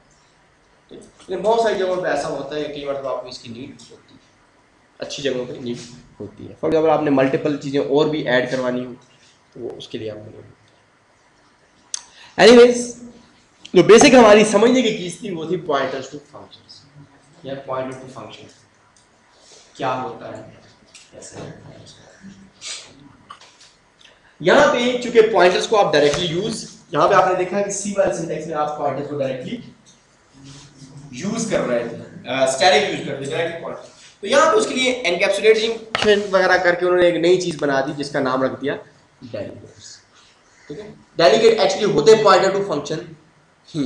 लेकिन बहुत सारी जगहों पे ऐसा होता है कि कई बार तो आपको इसकी नीड होती है, अच्छी जगहों पे नीड होती है। फॉर एग्जाम्पल आपने मल्टीपल चीज़ें और भी ऐड करवानी हो तो वो उसके लिए आपको एनीवेज जो बेसिक हमारी समझने की चीज़ थी वो थी पॉइंटर्स टू फंक्शंस या पॉइंटर टू फंक्शन क्या होता है, कैसे होता है। यहाँ पे चूंकि पॉइंटर्स को आप डायरेक्टली यूज, यहाँ पे आपने देखा कि सी वाले सिंटेक्स में आप पॉइंटर्स को डायरेक्टली यूज कर रहे थे, स्टैटिक यूज करते थे डायरेक्टली पॉइंटर। तो यहाँ पे उसके लिए एनकैप्सुलेटिंग वगैरह करके उन्होंने एक नई चीज बना दी जिसका नाम रख दिया डेलीगेट्स, ठीक है। डेलीगेट एक्चुअली होते पॉइंटर टू फंक्शन ही,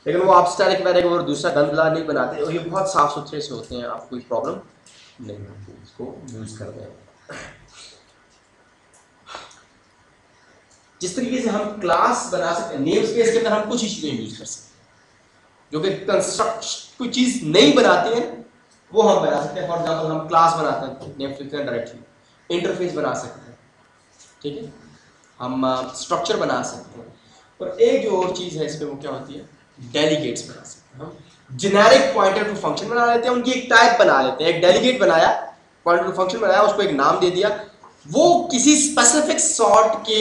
लेकिन वो आप स्टैटिक वगैरह और दूसरा गंदला नहीं बनाते और ये बहुत साफ सुथरे से होते हैं, आपको कोई प्रॉब्लम नहीं होती इसको यूज करने में। जिस तरीके से हम क्लास बना सकते हैं, नेम स्पेस के अंदर हम कुछ ही चीजें यूज कर सकते हैं जो कि कंस्ट्रक्ट कोई चीज नहीं बनाते हैं वो हम बना सकते हैं। फॉर एग्जांपल हम क्लास बनाते हैं नेम स्पेस के डायरेक्टली, इंटरफेस बना सकते हैं, ठीक है, हम स्ट्रक्चर बना सकते हैं। और एक जो और चीज है इसमें वो क्या होती है, डेलीगेट्स बना सकते हैं। हम जेनेरिक पॉइंटर टू फंक्शन बना लेते हैं, उनकी एक टाइप बना लेते हैं। एक डेलीगेट बनाया, पॉइंटर टू फंक्शन बनाया, उसको एक नाम दे दिया, वो किसी स्पेसिफिक सॉर्ट के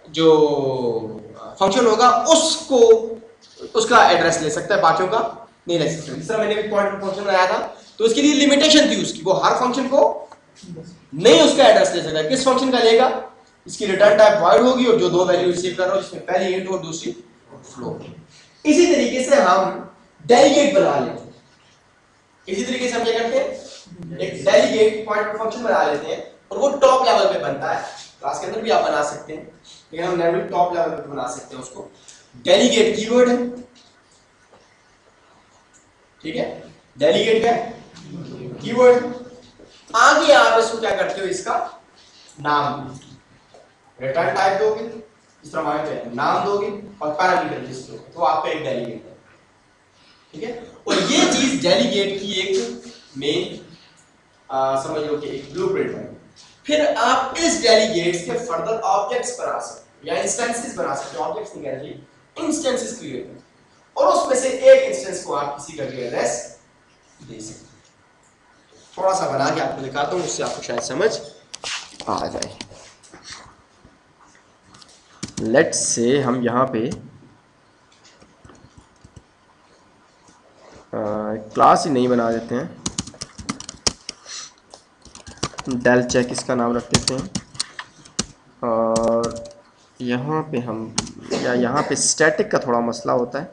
जो फंक्शन होगा उसको उसका एड्रेस ले सकता है, बाकियों का नहीं ले सकता। जिस तरह मैंने भी पॉइंटर टू फंक्शन बनाया था तो इसके लिए लिमिटेशन थी उसकी, वो हर फंक्शन को नहीं उसका एड्रेस ले सकता। किस फंक्शन का लेगा, इसकी रिटर्न टाइप वॉइड होगी और जो दो वैल्यू रिसीव कर रहा हो जिसमें पहली इंट और दूसरी फ्लोट। इसी तरीके से हम डेलीगेट बना लेते हैं। इसी तरीके से हम क्या करते हैं, एक डेलीगेट पॉइंटर फंक्शन बना लेते हैं और वो टॉप लेवल पे बनता है। क्लास के अंदर भी आप बना सकते हैं लेकिन हम लेवल टॉप लेवल पे बना सकते हैं उसको। डेलीगेट कीवर्ड है, ठीक है, डेलीगेट क्या है, कीवर्ड। आगे आप इसको क्या करते हो, इसका नाम रिटर्न टाइप दोगे, इस तरह मांगते हैं नाम दोगे और पैरामीटर लिस्ट दोगे, तो आपका एक डेलीगेट है, ठीक है। और ये चीज डेलीगेट की एक मेन समझ लो कि एक ब्लूप्रिंट है। फिर आप इस डेलीगेट्स के फर्दर ऑब्जेक्ट्स बना सकते हो या इंस्टेंसेस बना सकते हो, ऑब्जेक्ट्स नहीं कहना चाहिए, इंस्टेंसेस क्रिएट करें और उसमें से एक इंस्टेंस को आप किसी का भी एड्रेस दे सकते हो। थोड़ा सा बना के आपको दिखाता हूं, उससे आपको शायद समझ आ जाए। लेट्स से हम यहाँ पे क्लास ही नहीं बना देते हैं, डेल चेक इसका नाम रख देते हैं। और यहाँ पे हम या यहाँ पे स्टैटिक का थोड़ा मसला होता है,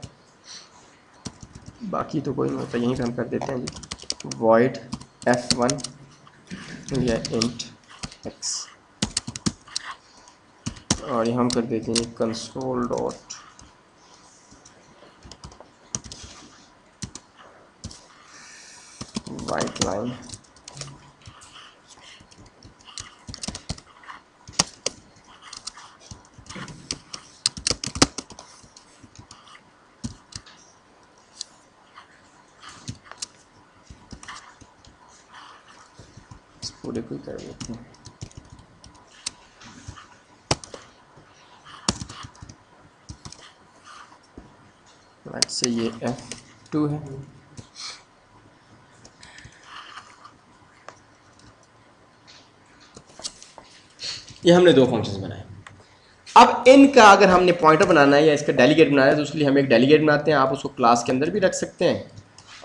बाकी तो कोई नहीं होता, यहीं पे हम कर देते हैं जी void f1 या int x और यहाँ हम कर देते हैं कंसोल डॉट वाइट लाइन पूरे को कर देते हैं। लेट्स से ये f2 है, ये हमने दो फंक्शंस बनाए। अब इनका अगर हमने पॉइंटर बनाना है या इसका डेलीगेट बनाना है तो उसके लिए हम एक डेलीगेट बनाते हैं। आप उसको क्लास के अंदर भी रख सकते हैं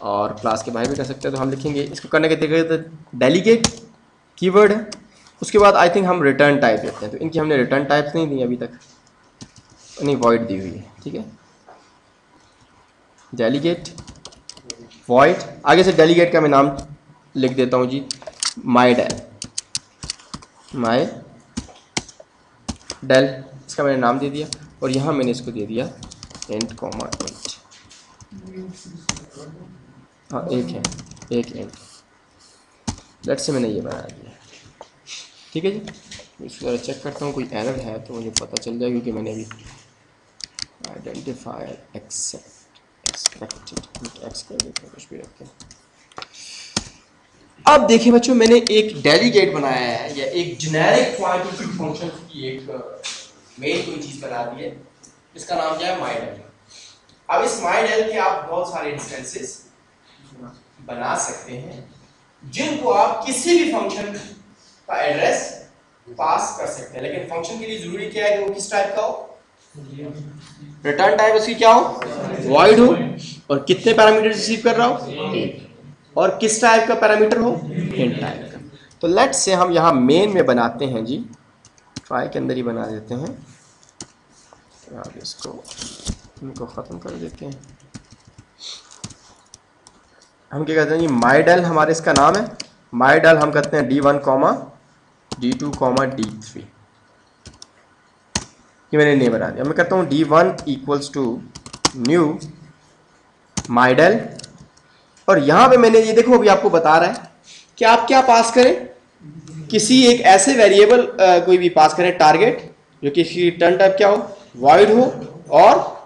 और क्लास के बाहर भी कर सकते हैं। तो हम लिखेंगे इसको करने के तरीके तो डेलीगेट कीवर्ड है, उसके बाद आई थिंक हम रिटर्न टाइप देते हैं। तो इनकी हमने रिटर्न टाइप्स नहीं दी अभी तक, नहीं वॉइड दी हुई है, ठीक है। डेलीगेट वॉइड, आगे से डेलीगेट का मैं नाम लिख देता हूँ जी माई डेल, माई डेल इसका मैंने नाम दे दिया और यहाँ मैंने इसको दे दिया इंट कॉमा इंट। हाँ एक है, एक इंट। लेट्स से मैंने ये बना दिया, ठीक है जी। इसको चेक करता हूँ कोई एरर है तो मुझे पता चल जाएगा क्योंकि मैंने अभी आइडेंटिफायर एक्सपेक्टेड एक्स कर देता हूँ, कुछ भी रखते हैं। अब देखिए बच्चों, मैंने एक डेलीगेट बनाया है या एक जेनेरिक पॉइंटर टू फंक्शन की एक मेन कोई चीज बना दी है, इसका नाम क्या है माइडेल। अब इस माइडेल के आप बहुत सारे इंस्टेंसेस बना सकते हैं जिनको आप किसी भी फंक्शन का एड्रेस पास कर सकते हैं। लेकिन फंक्शन के लिए जरूरी क्या है कि वो किस टाइप का हो, रिटर्न टाइप उसकी क्या हो, वॉइड हो, और कितने पैरामीटर रिसीव कर रहा हो, एक, और किस टाइप का पैरामीटर हो, इंट टाइप का। तो लेट्स से हम यहाँ मेन में बनाते हैं जी, ट्राई के अंदर ही बना देते हैं। अब इसको इनको ख़त्म कर देते हैं। हम क्या कहते हैं जी, माइडेल हमारे इसका नाम है। माइडेल हम कहते हैं D1, D2, D3। ये मैंने नहीं बना दिया। मैं कहता हूँ D1 इक्वल्स टू न्यू माइडेल, और यहाँ पे मैंने ये देखो अभी आपको बता रहा है कि आप क्या पास करें, किसी एक ऐसे वेरिएबल कोई भी पास करें टारगेट जो कि इसकी रिटर्न टाइप क्या हो, वॉइड हो और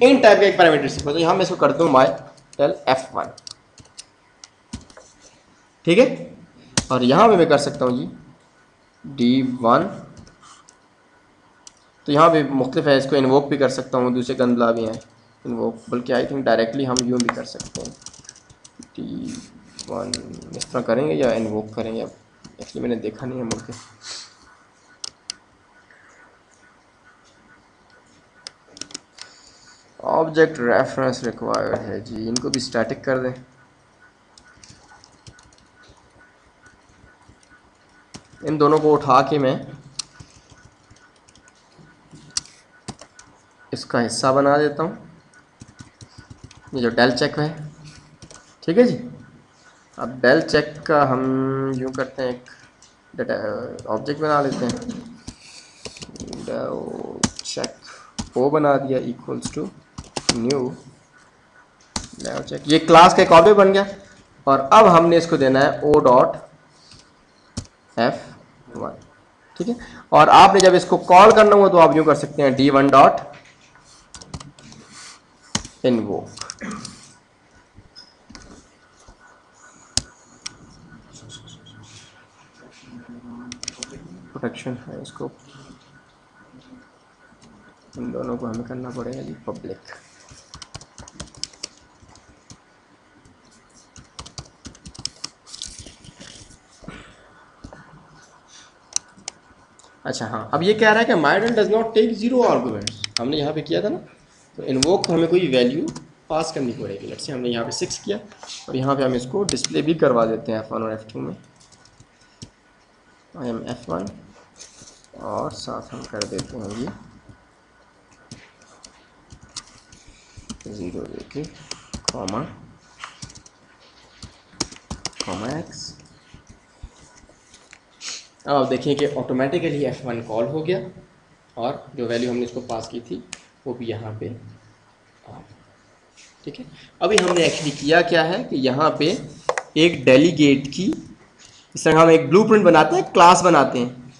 इन टाइप का एक पैरामीटर रिसीव हो। तो यहाँ मैं इसको करता हूँ माई टेल F1, ठीक है। और यहाँ पे मैं कर सकता हूँ जी D1, तो यहाँ पे मुख्तलिफ है, इसको इन्वोक भी कर सकता हूँ, दूसरे गंदला भी हैं इन्वोक, बल्कि आई थिंक डायरेक्टली हम यूँ भी कर सकते हैं D1, इस तरह करेंगे या इन्वोक करेंगे, अब एक्चुअली मैंने देखा नहीं है मुझे। ऑब्जेक्ट रेफरेंस रिक्वायर्ड है जी, इनको भी स्टैटिक कर दें। इन दोनों को उठा के मैं इसका हिस्सा बना देता हूँ, ये जो डेल चेक है, ठीक है जी। अब डेल चेक का हम यूँ करते हैं, एक डाटा ऑब्जेक्ट बना लेते हैं, डेल चेक ओ बना दिया equals to new del check, ये क्लास का एक ऑब्जेक्ट बन गया। और अब हमने इसको देना है ओ डॉट F1, ठीक है। और आपने जब इसको कॉल करना हुआ तो आप यूँ कर सकते हैं D1 डॉट इन्वोक, प्रोटेक्शन है इसको, इन दोनों को हमें करना पड़ेगा जी पब्लिक। अच्छा हाँ, अब ये कह रहा है कि mydel does not take zero arguments, हमने यहाँ पे किया था ना, तो इन्वोक को हमें कोई वैल्यू पास करनी पड़ेगी। लेट्स से हमने यहाँ पे 6 किया और यहाँ पे हम इसको डिस्प्ले भी करवा देते हैं F1 और F2 में, आई एम F1 और साथ हम कर देते हैं ये 0 देके कॉमा X। अब आप देखिए कि ऑटोमेटिकली F1 कॉल हो गया और जो वैल्यू हमने इसको पास की थी वो भी यहाँ पे आ, ठीक है। अभी हमने एक्चुअली किया क्या है कि यहाँ पे एक डेलीगेट की, इस तरह हम एक ब्लूप्रिंट बनाते हैं, क्लास बनाते हैं,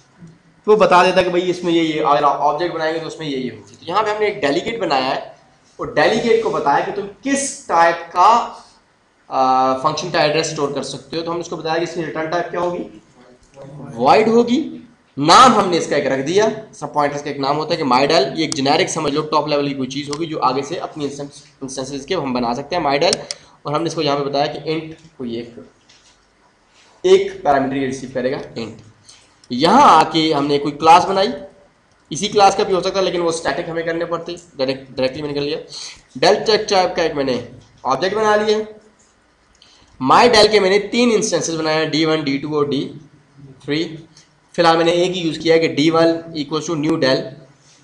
तो वो बता देता है कि भाई इसमें ये अगर ऑब्जेक्ट बनाएंगे तो उसमें ये होगी। तो यहाँ पे हमने एक डेलीगेट बनाया है और डेलीगेट को बताया कि तुम किस टाइप का फंक्शन का एड्रेस स्टोर कर सकते हो। तो हम इसको बताया कि इसकी रिटर्न टाइप क्या होगी, वॉइड होगी। नाम हमने इसका एक रख दिया, सब पॉइंटर्स का एक नाम होता है कि माइडल, ये एक जेनेरिक समझ लो, टॉप लेवल की कोई चीज़ होगी जो आगे से अपनी इंस्टेंसेस के हम बना सकते हैं माइडल। और हमने इसको यहाँ पे बताया कि इंट कोई एक पैरामीटर रिसीव करेगा इंट। यहाँ आके हमने कोई क्लास बनाई, इसी क्लास का भी हो सकता है लेकिन वो स्टैटिक हमें करने पड़ते, डायरेक्टली मैंने कर लिया। डेल चेक टाइप का एक मैंने ऑब्जेक्ट बना लिया। माई डेल के मैंने 3 इंस्टेंसेस बनाए, D1 D2 और D3। फिलहाल मैंने एक ही यूज़ किया है कि D1 equals to new del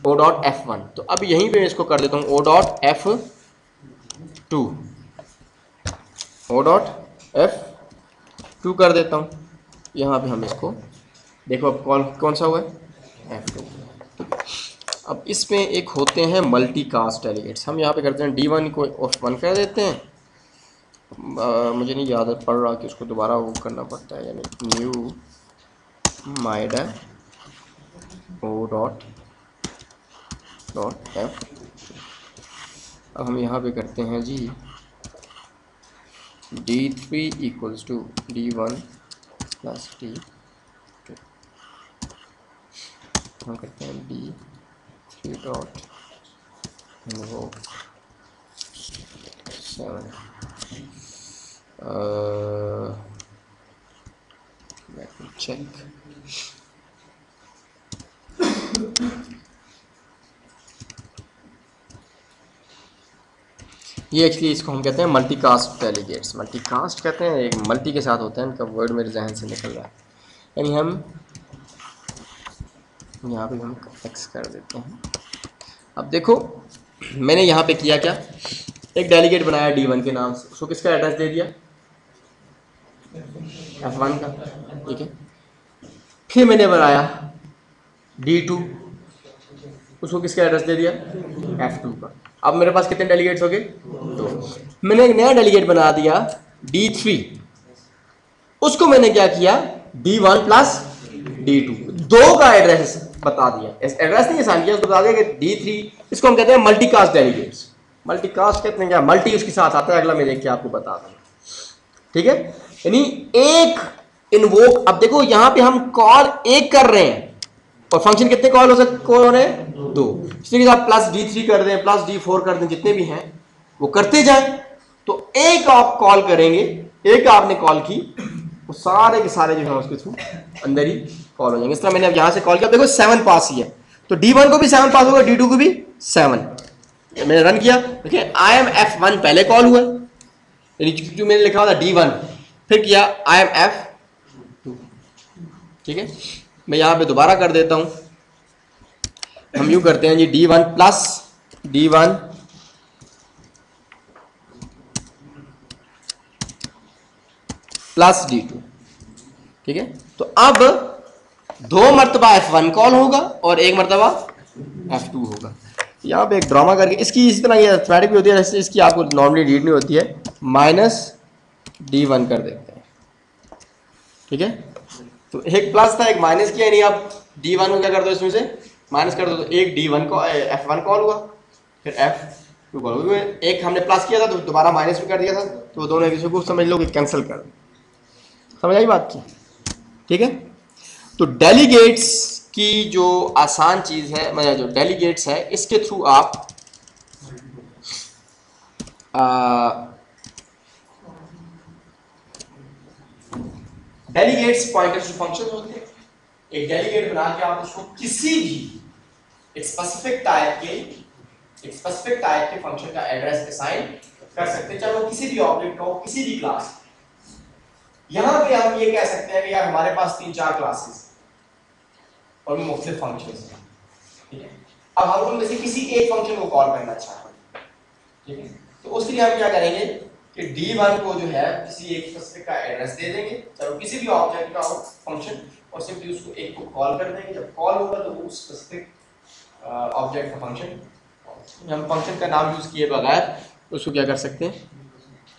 o dot F1। तो अब यहीं पे मैं इसको कर देता हूँ ओ डॉट F2 कर देता हूँ। यहाँ पे हम इसको देखो अब कॉल कौन सा हुआ है F2। अब इसमें एक होते हैं मल्टी कास्ट डेलीगेट्स, हम यहाँ पे करते हैं D1 को F1 कर देते हैं। मुझे नहीं याद पड़ रहा कि उसको दोबारा वो करना पड़ता है, यानी न्यू माइडल ओ डॉट F। अब हम यहाँ पे करते हैं जी D3 equals to D1 plus D2। हम करते हैं D3 dot invoke 7। let me check। ये एक्चुअली इसको हम कहते हैं मल्टीकास्ट डेलीगेट्स। मल्टीकास्ट कहते हैं, एक मल्टी के साथ होता है, इनका वर्ड मेरे जहन से निकल रहा है। यानी हम यहाँ पे हम एक्स कर देते हैं। अब देखो मैंने यहाँ पे किया क्या, एक डेलीगेट बनाया D1 के नाम से, उसको किसका एड्रेस दे दिया F1 का, ठीक है। फिर मैंने बनाया D2, उसको किसका एड्रेस दे दिया F2 का। अब मेरे पास कितने डेलीगेट्स हो गए, 2। मैंने एक नया डेलीगेट बना दिया D3, उसको मैंने क्या किया D1 प्लस D2, 2 का एड्रेस बता दिया, एड्रेस नहीं असाइन किया, उसको बता दिया कि D3, इसको हम कहते हैं मल्टीकास्ट डेलीगेट्स। मल्टीकास्ट कहते हैं क्या, मल्टी उसके साथ आता है, अगला मैं देख के आपको बता दूँ, ठीक है। यानी एक इन्वोक, अब देखो यहाँ पे हम कॉल एक कर रहे हैं और फंक्शन कितने कॉल हो रहे हैं, 2। इसलिए आप प्लस D3 कर दें, प्लस D4 कर दें, जितने भी हैं वो करते जाएं, तो एक आप कॉल करेंगे, एक आपने कॉल की, वो सारे के सारे जो है उसके थ्रू अंदर ही कॉल हो जाएंगे। इस तरह मैंने अब यहाँ से कॉल किया, देखो 7 पास ही है, तो D1 को भी 7 पास होगा, D2 को भी 7। मैंने रन किया, देखिए IMF1 पहले कॉल हुआ, यानी जो मैंने लिखा था D1, फिर किया IMF2, ठीक है। मैं यहाँ पे दोबारा कर देता हूँ, हम यूँ करते हैं जी D1 plus D1 plus D2, ठीक है। तो अब 2 मरतबा F1 कॉल होगा और 1 मरतबा F2 होगा। यहाँ पे एक ड्रामा करके, इसकी इसी तरह ये अर्थमेटिक भी होती है, जैसे इसकी आपको नॉर्मली रीड नहीं होती है, -D1 कर देते हैं, ठीक है। तो एक प्लस था, एक माइनस किया, नहीं आप D1 को क्या कर दो, इसमें से माइनस कर दो, तो एक D1 को F1 कॉल हुआ, फिर F2 कॉल हुआ, एक हमने प्लस किया था तो दोबारा माइनस भी कर दिया था, तो दोनों एक दूसरे को समझ लो कि कैंसिल कर दो। समझ आई बात की, ठीक है। तो डेलीगेट्स की जो आसान चीज़ है, मतलब जो डेलीगेट्स है, इसके थ्रू आप डेलीगेट्स पॉइंटर्स जो फंक्शन होते हैं, एक डेलीगेट बना के आप उसको किसी भी एक स्पेसिफिक टाइप के फंक्शन का एड्रेस असाइन कर सकते हैं, चाहे वो किसी भी ऑब्जेक्ट का हो, किसी भी क्लास। यहां पे हम ये कह सकते हैं कि यार हमारे पास 3-4 क्लासेस और मुख्तलिफ फंक्शंस हैं, ठीक है। अब हम उनमें से किसी एक फंक्शन को कॉल करना चाहते हैं, ठीक है। तो उसके लिए हम क्या करेंगे कि D1 को जो है किसी एक स्पेसिफिक का एड्रेस दे देंगे, चाहे किसी भी ऑब्जेक्ट का हो फंक्शन, और सिंपली उसको एक को कॉल कर देंगे। जब कॉल होगा तो वो स्पेसिफिक ऑब्जेक्ट का फंक्शन, हम फंक्शन का नाम यूज किए बगैर उसको क्या कर सकते हैं,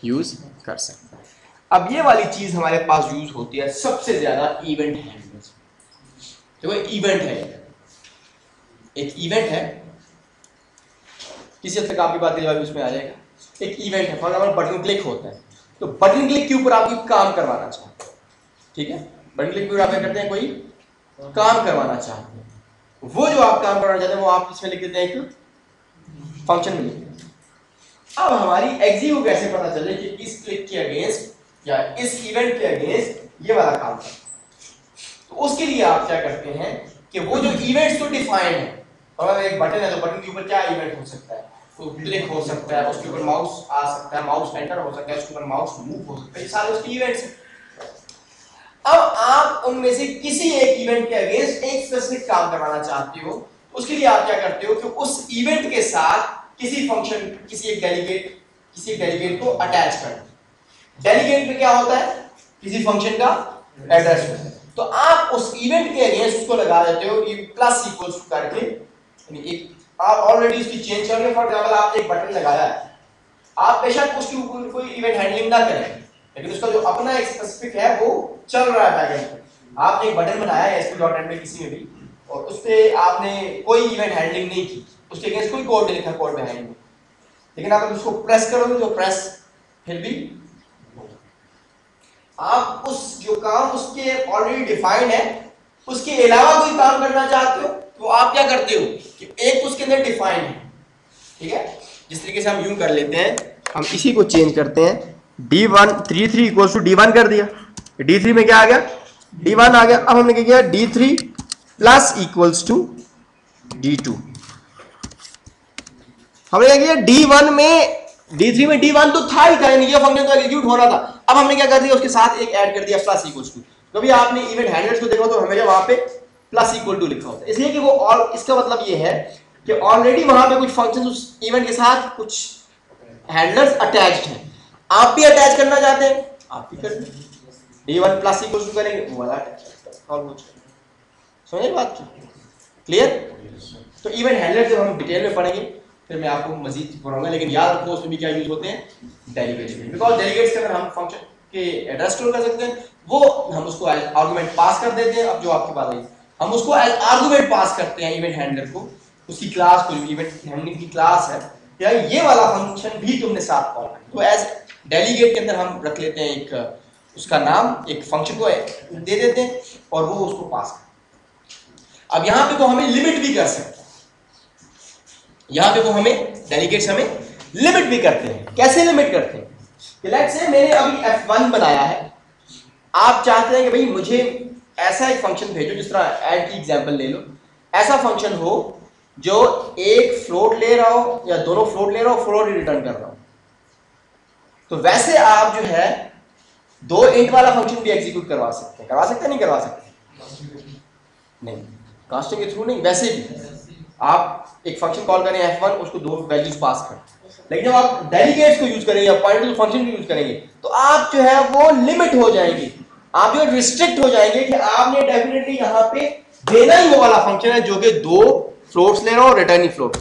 यूज कर सकते हैं। अब ये वाली चीज हमारे पास यूज होती है सबसे ज्यादा इवेंट हैंडलर्स। तो वो इवेंट है, एक इवेंट है, किसी हद तक आपकी बात का जवाब उसमें आ जाएगा। एक इवेंट है, फॉर एग्जाम्पल बटन क्लिक होता है, तो बटन क्लिक के ऊपर आप कोई काम करवाना चाहते हैं, ठीक है। बटन क्लिक के ऊपर आप क्या करते हैं, कोई काम करवाना चाहते हैं, वो जो आप काम करवाना चाहते हैं वो आप इसमें लिख देते हैं, एक फंक्शन में लिखते हैं। अब हमारी एग्जी को कैसे पता चले कि इस क्लिक के अगेंस्ट या इस इवेंट के अगेंस्ट ये वाला काम करना, तो उसके लिए आप क्या करते हैं कि वो जो इवेंट्स तो डिफाइंड है, और एक बटन है तो बटन के ऊपर क्या इवेंट हो सकता है, तो क्लिक हो सकता है, उसके ऊपर माउस आ सकता है, माउस एंटर हो सकता है, उसके ऊपर माउस मूव हो सकता है, ये सारे उसके इवेंट्स हैं। अब आप उनमें से किसी एक इवेंट के अगेंस्ट एक स्पेसिफिक काम करवाना चाहते हो, उसके लिए आप क्या करते हो कि उस इवेंट के साथ किसी फंक्शन, किसी एक डेलीगेट को अटैच कर दो। डेलीगेट में क्या होता है, किसी फंक्शन का एड्रेस होता है, तो आप उस इवेंट के अगेंस्ट उसको लगा देते हो कि प्लस इक्वल्स करके, यानी एक आप ऑलरेडी उसकी चेंज कर रहे हो। फॉर एग्जांपल आपने एक बटन लगाया है, आप बेशक उसके ऊपर कोई इवेंट हैंडलिंग ना करें, लेकिन उसका जो अपना एक स्पेसिफिक है वो चल रहा है बैकएंड पे। आपने एक बटन बनाया है ASP.NET में किसी में भी, और उस पे आपने कोई इवेंट हैंडलिंग नहीं की, उसके अगेंस्ट कोई कोड नहीं लिखा कोड में हैंडलिंग, लेकिन आप उसको प्रेस करोगे तो प्रेस फिर भी आप उस जो काम उसके ऑलरेडी डिफाइंड है उसके अलावा कोई काम करना चाहते हो, तो आप क्या करते हो कि एक उसके अंदर डिफाइंड है, ठीक है। जिस तरीके से हम यूं कर लेते हैं, हम इसी को चेंज करते हैं, D1 3 इक्वल्स टू D1 कर दिया, D3 में क्या आ गया, D1 आ गया। अब हमने क्या किया, D3 plus equals to D2, हमने क्या किया, D1 में D3 में D1 तो था ही था, यानी ये फंक्शन तो एग्जीक्यूट हो रहा था। अब हमने क्या कर दिया, उसके साथ एक ऐड कर दिया प्लस इक्वल्स टू। कभी आपने इवेंट हैंडलर्स को देखा तो हमेशा वहां पे प्लस इक्वल टू लिखा होता है, इसलिए कि वो और इसका मतलब ये है कि ऑलरेडी वहां पे कुछ फंक्शंस उस इवेंट के साथ कुछ हैंडलर्स अटैच्ड हैं, आप भी अटैच करना चाहते हैं, आप भी कर D1 प्लस इक्वल टू करेंगे, वो वाला अटैच। समझे बात की, क्लियर। तो इवेंट हैंडलर जब हम डिटेल में पढ़ेंगे फिर मैं आपको मजीद पढ़ाऊंगा, लेकिन याद रखो उसमें भी क्या यूज होते हैं, डेलीगेट्स, बिकॉज डेलीगेट्स के अंदर हम फंक्शन के एड्रेस स्टोर कर सकते हैं, वो हम उसको आर्गुमेंट पास कर देते हैं। अब जो आपके पास है हम उसको एज आर्गुमेंट पास करते हैं इवेंट हैंडलर को, उसकी क्लास को, जो इवेंट हैंडलिंग की क्लास है, या ये वाला फंक्शन भी तुमने साथ कॉल करना। तो एज डेलीगेट के अंदर हम रख लेते हैं एक उसका नाम, एक फंक्शन को दे देते हैं और वो उसको पास करता है। अब यहाँ पे वो हमें लिमिट भी कर सकता है, यहाँ पे वो हमें डेलीगेट्स हमें लिमिट भी करते हैं। कैसे लिमिट करते हैं? लेट्स से मैंने अभी f1 बनाया है, आप चाहते हैं कि भाई मुझे ऐसा एक फंक्शन भेजो, जिस तरह ऐड की एग्जांपल ले लो, ऐसा फंक्शन हो जो एक फ्लोट ले रहा हो या दोनों फ्लोट ले रहा हो, फ्लोट रिटर्न कर रहा हो। तो वैसे आप जो है 2 इंट वाला फंक्शन भी एग्जीक्यूट करवा सकते हैं। करवा सकते हैं नहीं करवा सकते? नहीं, कास्टिंग के थ्रू नहीं, वैसे भी आप एक फंक्शन कॉल करें f1, उसको 2 वैल्यूज पास करें। लेकिन जब आप डेलीगेट्स को यूज करेंगे या पॉइंटर टू फंक्शन को यूज करेंगे तो आप जो है वो लिमिट हो जाएंगे, आप जो रिस्ट्रिक्ट हो जाएंगे कि आपने डेफिनेटली यहाँ पे देना ही वो वाला फंक्शन है जो कि 2 फ्लोट्स ले रहा हो, रिटर्न ही फ्लोट।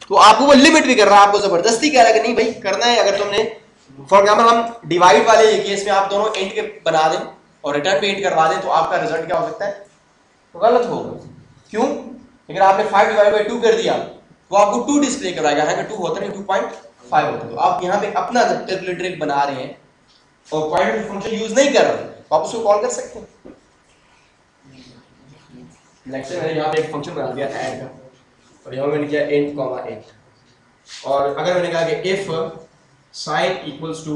तो आपको वो लिमिट भी कर रहा है, आपको जबरदस्ती कह रहा है कि नहीं भाई करना है। अगर तुमने फॉर एग्जाम्पल हम डिवाइड वाले केस में आप दोनों इंट के बना दें और रिटर्न पे इंट करवा दें, तो आपका रिजल्ट क्या हो सकता है? गलत होगा। क्यों? अगर आपने 5/2 कर दिया वो आपको 2 डिस्प्ले कराएगा, हालांकि 2 होता नहीं, 2.5 होता है। तो आप यहाँ पे अपना कैलकुलेटर बना रहे हैं और पॉइंटर फंक्शन यूज नहीं कर रहे, तो आप उसको कॉल कर सकते हैं। नेक्स्ट मैंने यहाँ पे एक फंक्शन बना दिया ऐड का, और यहाँ मैंने किया int, और अगर मैंने कहा कि if sin equals two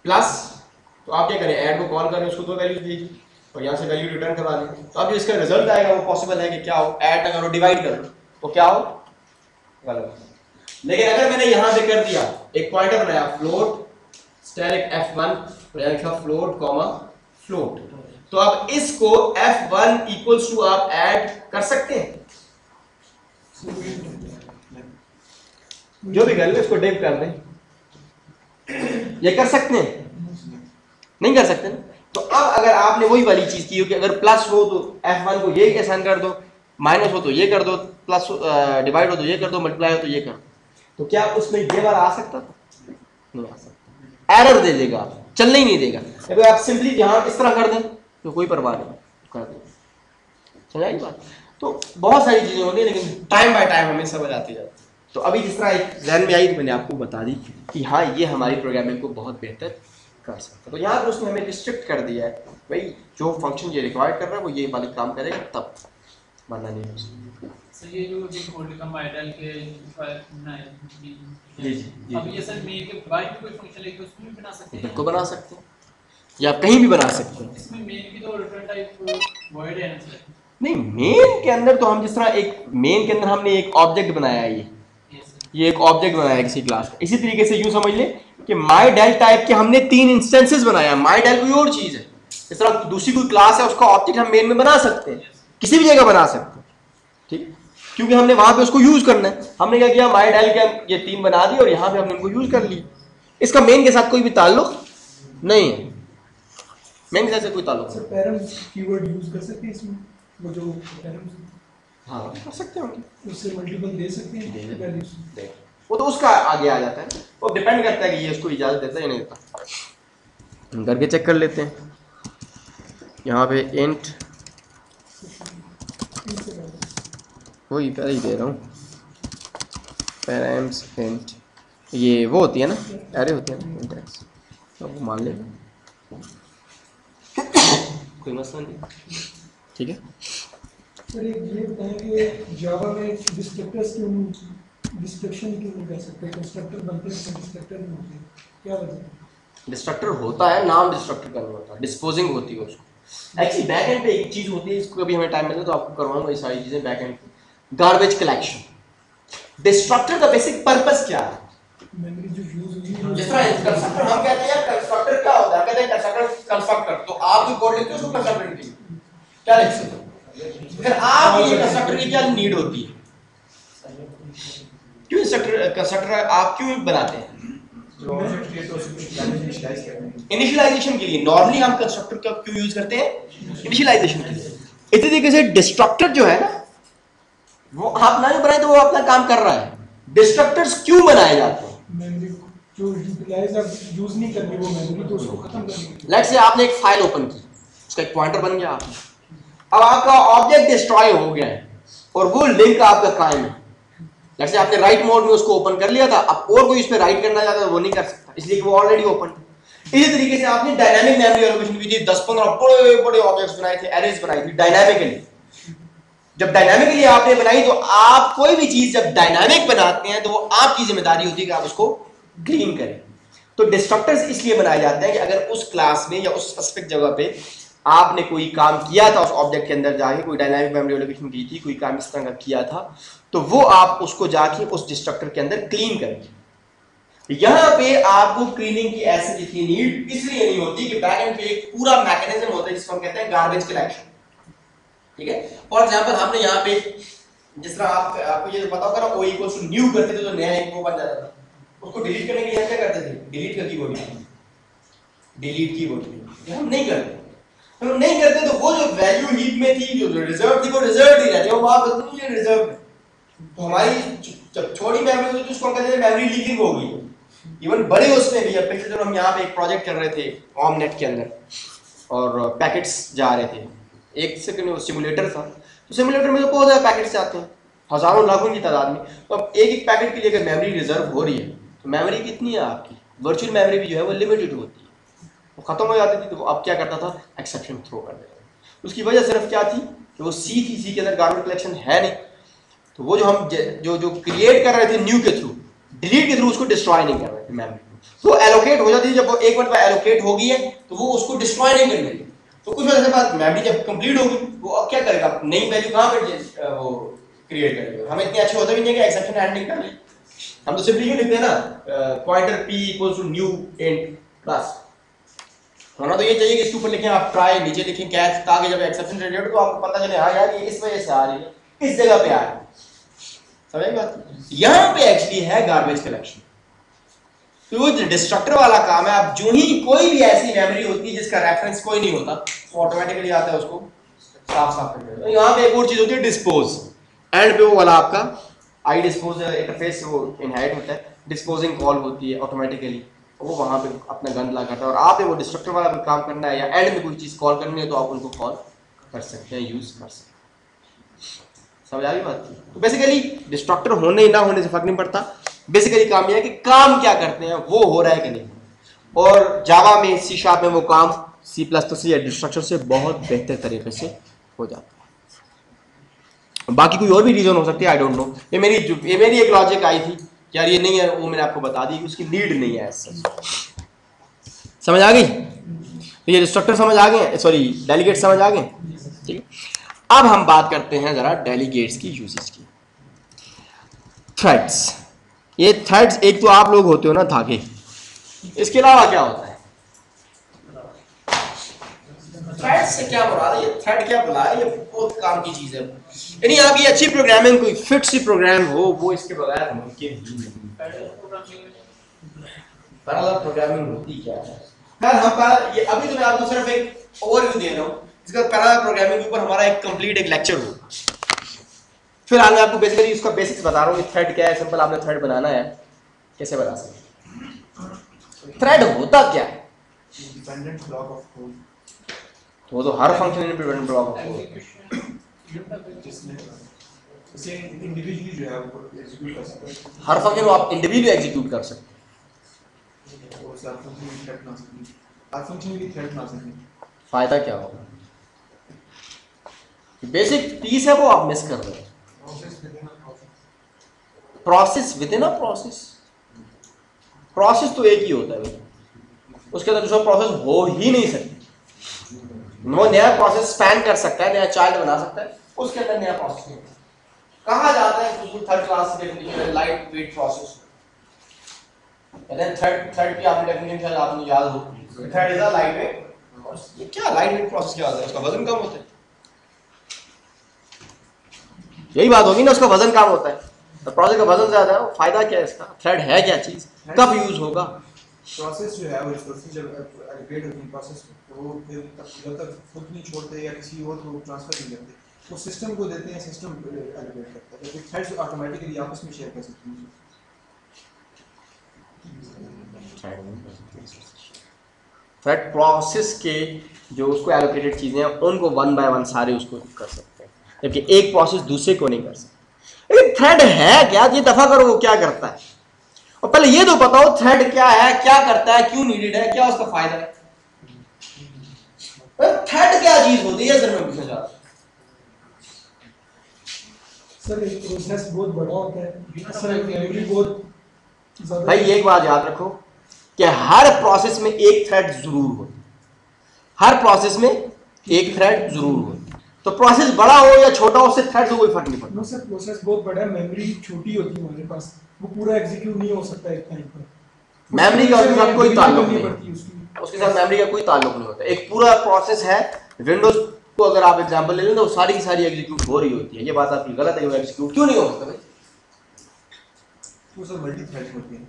plus, तो आप क्या करें, ऐड को कॉल करें, उसको 2 वैल्यूज दीजिए और यहाँ से वैल्यू रिटर्न करवा दें। तो अब जो इसका रिजल्ट आएगा वो पॉसिबल है कि क्या हो, ऐड ना करो, डिवाइड करो, तो क्या हो? गलत। लेकिन अगर मैंने यहाँ पे कर दिया, एक पॉइंटर बनाया फ्लोट स्टैटिक f1 और यहाँ लिखा फ्लोट कॉमा फ्लोट, तो अब इसको f1 इक्वल्स टू आप ऐड कर सकते हैं, जो भी कर ले उसको डिव कर दें, ये कर सकते हैं? नहीं कर सकते ना। तो अब अगर आपने वही वाली चीज की हो कि अगर प्लस हो तो f1 को ये असाइन कर दो, माइनस हो तो ये कर दो, प्लस डिवाइड हो तो ये कर दो, मल्टीप्लाई हो तो ये कर दो, तो क्या उसमें ये बार आ सकता था? नहीं आ सकता, एरर दे देगा, चलने ही नहीं देगा। अगर आप सिंपली यहाँ इस तरह कर दें तो कोई परवाह नहीं, कर दें। समझ आई बात? तो बहुत सारी चीजें होती है, लेकिन टाइम बाय टाइम हमें समझ आती जाती है। तो अभी जिस तरह एक जहन में आई तो मैंने आपको बता दी कि हाँ ये हमारी प्रोग्रामिंग को बहुत बेहतर कर सकता है। तो यहाँ पर उसने हमें रिस्ट्रिक्ट कर दिया है, भाई जो फंक्शन ये रिक्वायर्ड कर रहा है वो ये वाले काम करेगा, तब वरना नहीं हो सकता। सर ये जो डिफॉल्ट का आइडल के जी जी, अब ये सर मेन के बाद भी कोई फंक्शन लेके उसमें भी बना सकते हैं? बिल्कुल बना सकते हैं, या आप कहीं भी बना सकते हैं। इसमें मेन की तो रिटर्न टाइप वॉइड है ना सर? नहीं, मेन के अंदर तो हम जिस तरह एक मेन के अंदर हमने एक ऑब्जेक्ट बनाया है, ये एक ऑब्जेक्ट बनाया है किसी क्लास का। इसी तरीके से यूं समझ ले कि माई डेल टाइप के हमने 3 इंस्टेंसेस बनाया। माई डेल कोई और चीज है, इस तरह दूसरी कोई क्लास है उसका ऑब्जेक्ट हम मेन में बना सकते हैं, किसी भी जगह बना सकते हैं, ठीक, क्योंकि हमने वहां पे उसको यूज करना है। हमने क्या किया, माई डेल के ये 3 बना दी और यहाँ पे हमने उनको यूज कर ली। इसका मेन के साथ कोई भी ताल्लुक नहीं है, मेन के साथ कोई ताल्लुक नहीं। पैरम्स कीवर्ड यूज कर सकते हैं इसमें, वो जो पैरम्स, हाँ कर सकते हैं, उससे मल्टीपल दे सकते हैं वैल्यूज। वो तो उसका आगे आ जाता है, वो डिपेंड करता है कि ये उसको इजाजत देता है या नहीं देता। हम करके चेक कर लेते हैं। यहाँ पे इंट वही पहले ही दे रहा हूँ, पैराम्स इंट, ये वो होती है ना, एरे होती है ना इंडेक्स, तो वो मान लेना, कोई मसला नहीं, ठीक है। सर एक ये बताएं कि जावा में डिस्ट्रक्टर्स डिस्ट्रक्शन क्यों नहीं कर सकते? कंस्ट्रक्टर बनते हैं, डिस्ट्रक्टर नहीं होते, क्या वजह है? डिस्ट्रक्टर होता है, नाम डिस्ट्रक्टर का नहीं होता, डिस्पोजिंग होती है उसको। एक्चुअली बैक एंड पे एक चीज होती है, इसको कभी हमें टाइम मिले तो आपको करवाऊंगा ये सारी चीजें बैक एंड पे। गार्बेज कलेक्शन, डिस्ट्रक्टर का बेसिक पर्पस क्या है? मेमोरी जो यूज हुई है, जिस तरह कंस्ट्रक्टर हम कहते हैं यार कंस्ट्रक्टर क्या होता है, कहते हैं कंस्ट्रक्टर कंस्ट्रक्टर, तो आप जो कोड लिखते हो उसको कंस्ट्रक्टर लिखते हो, क्या लिखते हो? फिर आप ये कंस्ट्रक्टर की क्या नीड होती है, क्यों कंस्ट्रक्टर आप क्यों बनाते हैं? इनिशियलाइजेशन के लिए। नॉर्मली हम कंस्ट्रक्टर का क्यों यूज करते हैं? इनिशियलाइजेशन के लिए। इसी तरीके से डिस्ट्रक्टर जो है ना, वो आप ना बनाए तो वो अपना काम कर रहा है। डिस्ट्रक्टर्स क्यों बनाए जाते हैं? मेमोरी जो यूटिलाइज अब यूज नहीं करनी वो मेमोरी, तो उसको खत्म करनी है। लेट्स से आपने एक फाइल ओपन की, उसका एक पॉइंटर बन गया आपने, अब आपका ऑब्जेक्ट डिस्ट्रॉय हो गया है और वो लिंक आपका कायम है, जैसे आपने राइट मोड में उसको ओपन कर लिया था, अब और कोई उस पर राइट करना चाहता है वो नहीं कर सकता, इसलिए कि वो ऑलरेडी ओपन है। इसी तरीके से आपने डायनामिक मेमोरी एलोकेशन की थी, 10-15 बड़े बड़े ऑब्जेक्ट्स बनाए थे, एरेज बनाई थी डायनामिकली। जब डायनामिकली आपने बनाई तो आप कोई भी चीज जब डायनामिक बनाते हैं तो वो आपकी जिम्मेदारी होती है कि आप उसको क्लीन करें। तो डिस्ट्रक्टर्स इसलिए बनाए जाते हैं कि अगर उस क्लास में या उस स्पेसिफिक जगह पे आपने कोई काम किया था, उस ऑब्जेक्ट के अंदर जाके कोई डायनामिक मेमोरी एलोकेशन की थी, कोई काम इस तरह का किया था, तो वो आप उसको जाके उस डिस्ट्रक्टर के अंदर क्लीन करेंगे। यहां पे आपको क्लीनिंग की ऐसी जितनी नीड इसलिए नहीं होती कि बैकएंड पे एक पूरा मैकेनिज्म होता है जिसको हम कहते हैं गार्बेज कलेक्शन। ठीक है, फॉर एग्जांपल हमने यहाँ पे जिस तरह आपको ये पता होगा ना, ओ इक्वल्स टू न्यू करते थे तो नया एक वो बन जाता था, उसको डिलीट करने के लिए क्या करते थे, डिलीट का कीवर्ड, डिलीट कीवर्ड हम नहीं करते। हम नहीं करते तो वो जो वैल्यू हीप में थी, जो रिजर्व थी, वो रिजर्व ही रहती है, वो वहां पर नहीं है रिजर्व। तो हमारी जब छोटी मेमोरी होती है उसको हम कहते हैं मेमोरी लीकिंग हो गई। इवन बड़े उसमें भी, अब पिछले दिनों हम यहाँ पे एक प्रोजेक्ट कर रहे थे ऑमनेट के अंदर और पैकेट्स जा रहे थे, एक सेकंड सिमुलेटर था, तो सिमुलेटर में तो बहुत ज़्यादा पैकेट्स जाते हैं, हजारों लाखों की तादाद में। तो अब एक एक पैकेट के लिए अगर मेमोरी रिजर्व हो रही है तो मेमोरी कितनी है आपकी, वर्चुअल मेमोरी भी जो है वो लिमिटेड होती है, वो खत्म हो जाती थी। तो अब क्या करता था, एक्सेप्शन थ्रो कर देता था। उसकी वजह सिर्फ क्या थी कि वो सी थी, सी के अंदर गार्बेज कलेक्शन है नहीं, तो वो जो हम जो क्रिएट कर रहे थे न्यू के थ्रू, डिलीट के थ्रू उसको डिस्ट्रॉय नहीं कर रहे थे मेमोरी को, वो एलोकेट हो जाती थी। जब वो एक मिनट में एलोकेट हो गई है तो वो उसको डिस्ट्रॉय नहीं करने देती। तो कुछ वजह से बाद मेमोरी जब कंप्लीट होगी वो अब क्या करेगा, नई वैल्यू कहां पे वो क्रिएट करेगा। हम इतने अच्छे होते भी नहीं कि एक्सेप्शन हैंडलिंग कर लें, हम तो सिंपली लिखते हैं ना pointer p equals to new int बस। होना तो ये चाहिए कि इसके ऊपर लिखें आप ट्राई, नीचे लिखें कैच, ताकि जब एक्सेप्शन जनरेट हो तो आपको पता चले हाँ यार ये इस वजह से आ रही है, इस जगह पे आ रही है। समझ बात, यहां पे एक्चुअली है गार्बेज कलेक्शन। तो जो डिस्ट्रक्टर वाला काम है, आप जो ही कोई भी ऐसी मेमोरी होती है जिसका रेफरेंस कोई नहीं होता, वो ऑटोमेटिकली आता है उसको साफ साफ कर देता है। यहाँ पे एक और चीज होती है डिस्पोज, एंड पे वो वाला आपका आई डिस्पोज इंटरफेस वो इनहेरिट होता है, डिस्पोजिंग कॉल होती है ऑटोमेटिकली, वो वहां पे अपना गन ला करता है। और आपने वो डिस्ट्रक्टर वाला भी काम करना है या एंड में कोई चीज कॉल करनी है तो आप उनको कॉल कर सकते हैं, यूज कर सकते हैं। समझ आ गई बात? तो बेसिकली डिस्ट्रक्टर होने ना होने से फर्क नहीं पड़ता, बेसिकली काम यह है कि काम क्या करते हैं वो हो रहा है कि नहीं। और जावा में, सी शार्प में वो काम सी प्लस प्लस या डिस्ट्रक्टर से बहुत बेहतर तरीके से हो जाता है। बाकी कोई और भी रीजन हो सकती है, आई डोंट नो। ये मेरी एक लॉजिक आई थी कि यार ये नहीं है, वो मैंने आपको बता दी कि उसकी नीड नहीं है ऐसा। समझ आ गई? तो ये डिस्ट्रक्टर समझ आ गए, सॉरी डेलीगेट समझ आ गए। ठीक है, अब हम बात करते हैं जरा डेलीगेट्स की यूजेस की। थ्रेड्स, ये थ्रेड्स एक तो आप लोग होते हो ना धागे, इसके अलावा क्या होता है? थ्रेड से क्या मुराद है? ये थ्रेड क्या बुला है? ये बहुत काम की चीज है। यानी आपकी अच्छी प्रोग्रामिंग, कोई फिट सी प्रोग्राम हो, वो इसके बगैर मुमकिन ही नहीं। पैरेलल प्रोग्रामिंग होती क्या है? खैर हम ये अभी तो मैं आपको सिर्फ एक ओवरव्यू दे रहा हूँ, इसका पैरेलल प्रोग्रामिंग के ऊपर हमारा एक कंप्लीट एक लेक्चर होगा। फिलहाल मैं आपको बेसिकली उसका बेसिक्स बता रहा हूँ कि थ्रेड क्या है। सिंपल आपने थ्रेड बनाना है, कैसे बना सकते? थ्रेड होता क्या है? इंडिपेंडेंट ब्लॉक ऑफ कोड, वो तो हर function independent block of code, जिसमें इसे इंडिविजुअली जो है वो एग्जीक्यूट कर सकते हैं। हर फंक्शन को आप इंडिविजुअली एग्जीक्यूट कर सकते हैं। और साथ फंक्शन में थ्रेड बना सकते हैं, हर फंक्शन में थ्रेड बना सकते हैं। फायदा क्या होगा? बेसिक पीस है वो आप मिस कर रहे हैं। Process with in a process, process तो एक ही होता है, उसके अंदर दूसरा प्रोसेस हो ही नहीं सकती। वो नया प्रोसेस स्पैन कर सकता है, नया चाइल्ड बना सकता है, उसके अंदर नया प्रोसेस नहीं होता। कहा जाता है उसको थर्ड क्लास डेफिनेशन है, लाइट वेट प्रोसेस। थर्ड की आपने डेफिनेशन शायद आपने याद हो, third is a light weight process. ये क्या लाइट वेट प्रोसेस क्या होता है? उसका वजन कम होता है, यही बात होगी ना, उसका वजन कम होता है। तो प्रोसेस का वजन ज्यादा है, वो फायदा क्या है इसका? थ्रेड है क्या चीज, कब यूज होगा? प्रोसेस जो है वो रिसोर्सेज जब एलोकेट होती है प्रोसेस को, वो फिर जब तक खुद नहीं छोड़ते या किसी और को ट्रांसफर नहीं करते, वो सिस्टम को देते हैं, सिस्टम एलोकेट करता है। जबकि थ्रेड्स ऑटोमेटिकली आपस में शेयर कर सकते हैं। थ्रेड प्रोसेस के जो उसको एलोकेटेड चीज़ें हैं उनको वन बाय वन सारे उसको कर सकते हैं, जबकि एक प्रोसेस दूसरे को नहीं कर सकती। लेकिन थ्रेड है क्या, ये दफा करो वो क्या करता है, और पहले ये तो बताओ थ्रेड क्या है, क्या करता है, क्यों नीडेड है, क्या उसका फायदा है। थ्रेड क्या चीज होती है सर, मैं पूछना चाहता हूं। सर एक प्रोसेस बहुत बड़ा होता है सर, मेमोरी बहुत ज्यादा। भाई एक बात याद रखो कि हर प्रोसेस में एक थ्रेड जरूर हो, हर प्रोसेस में एक थ्रेड जरूर हो, तो प्रोसेस बड़ा हो या छोटा हो उससे थ्रेड से कोई फर्क नहीं पड़ता। नो सर, प्रोसेस बहुत बड़ा है, मेमोरी छोटी होती है हमारे पास, वो पूरा एग्जीक्यूट नहीं हो सकता एक टाइम पर। मेमोरी का उसके साथ कोई ताल्लुक नहीं है, उसकी। उसके साथ मेमोरी का कोई ताल्लुक नहीं होता। एक पूरा प्रोसेस है, विंडोज को अगर आप एग्जांपल ले लें तो सारी की सारी एग्जीक्यूट हो रही होती है। ये बात आपकी गलत है, वो एग्जीक्यूट क्यों नहीं हो सकता भाई? वो सर मल्टी थ्रेडिंग होती है।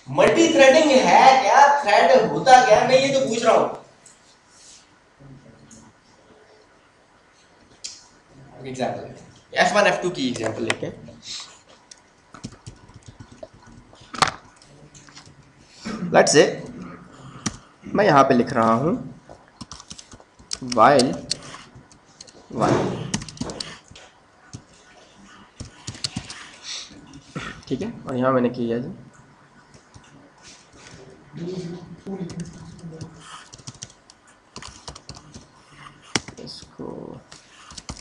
मल्टी थ्रेडिंग है क्या, थ्रेड होता क्या, मैं ये तो पूछ रहा हूं। एग्जांपल F1 F2 की एग्जांपल लेके, लेट्स से मैं यहां पे लिख रहा हूं while 1, ठीक है, और यहां मैंने किया जी इसको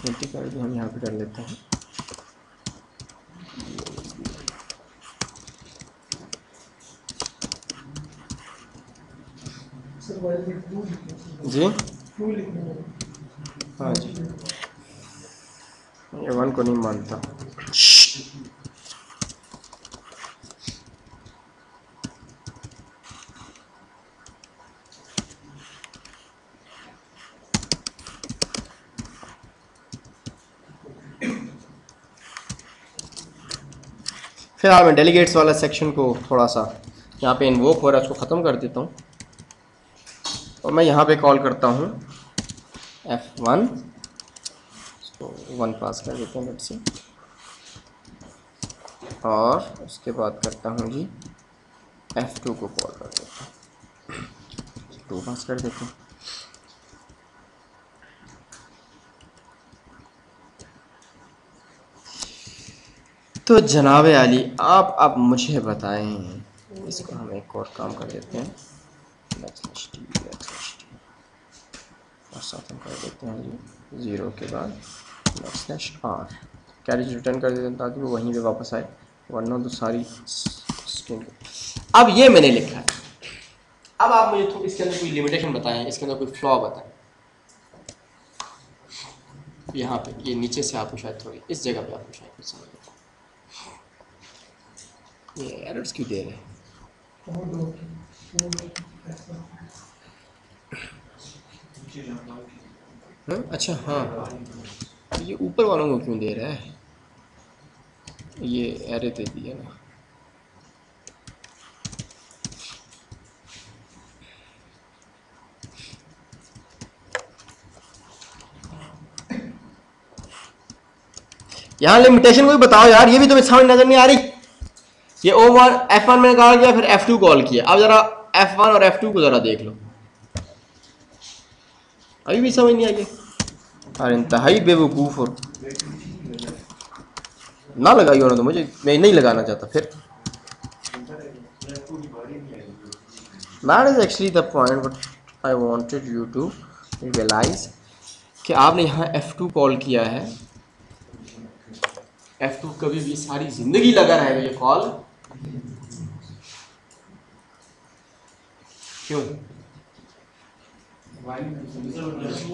20 कर दिया, हम यहाँ पे कर लेते हैं सर वाइल में 2 लिखना जी। 2 लिखना। हाँ जी, ये 1 को नहीं मानता। फिलहाल मैं डेलीगेट्स वाला सेक्शन को थोड़ा सा यहाँ पे इन्वोक हो रहा है, उसको ख़त्म कर देता हूँ और मैं यहाँ पे कॉल करता हूँ F1, इसको 1 पास कर देते हैं लेट्स से, और उसके बाद करता हूँ जी F2 को कॉल कर देता हूँ, 2 पास कर देते हैं। तो जनाब आली, आप अब मुझे बताएं, इसको हम एक और काम कर देते हैं और साथ हम कर देते हैं जी 0 के बाद /r, कैरेज रिटर्न कर देते हैं ताकि वो वहीं पे वापस आए, वरना तो सारी स्ट्रिंग। अब ये मैंने लिखा है, अब आप मुझे तो इसके अंदर कोई लिमिटेशन बताएं, इसके अंदर कोई फ्लॉ बताएं। यहाँ पे ये नीचे से आपको शायद थोड़ी इस जगह पे आपको शायद कुछ समझ आता है, ये एरर्स क्यों दे रहे हैं? अच्छा हाँ, ये ऊपर वालों को क्यों दे रहा है, ये एरर दे दिया ना। यहाँ लिमिटेशन को भी बताओ यार, ये भी तुम्हें समझ नजर नहीं आ रही। ये F1 मैंने कॉल किया, फिर F2 कॉल किया, अब जरा F1 और F2 को जरा देख लो, अभी भी समझ नहीं आई। अरे इंतहाई बेवकूफ़ हो, ना लगाई हो ना तो मुझे, मैं नहीं लगाना चाहता फिर। That is actually the point what I wanted you to realize कि आपने यहाँ F2 कॉल किया है, F2 कभी भी सारी जिंदगी लगा रहेगा ये कॉल, क्यों?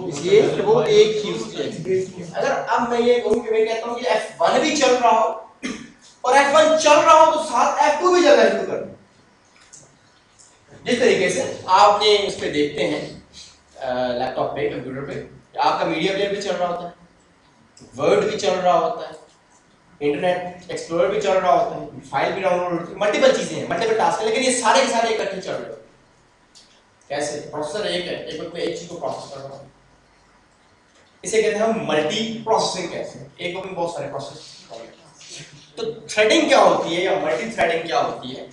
इसलिए कि वो एक ही उसकी। अगर अब मैं ये कहूँ कि मैं कहता हूँ कि F1 भी चल रहा हो और F1 चल रहा हो तो साथ F2 भी चलना शुरू कर दो। जिस तरीके से आपने इस पे देखते हैं लैपटॉप पे, कंप्यूटर पे, आपका मीडिया प्लेयर भी चल रहा होता है, वर्ड भी चल रहा होता है, इंटरनेट एक्सप्लोरर भी चल रहा होता है, फाइल भी डाउनलोड होती है, मल्टीपल चीजें हैं, मल्टीपल टास्क है, लेकिन ये सारे के सारे इकट्ठे चल रहे हैं। कैसे? प्रोसेसर एक है, एक वक्त में एक चीज को प्रोसेस कर रहा है, इसे कहते हैं हम मल्टी प्रोसेसिंग। कैसे? एक वक्त में बहुत सारे प्रोसेस। तो थ्रेडिंग क्या होती है या मल्टी थ्रेडिंग क्या होती है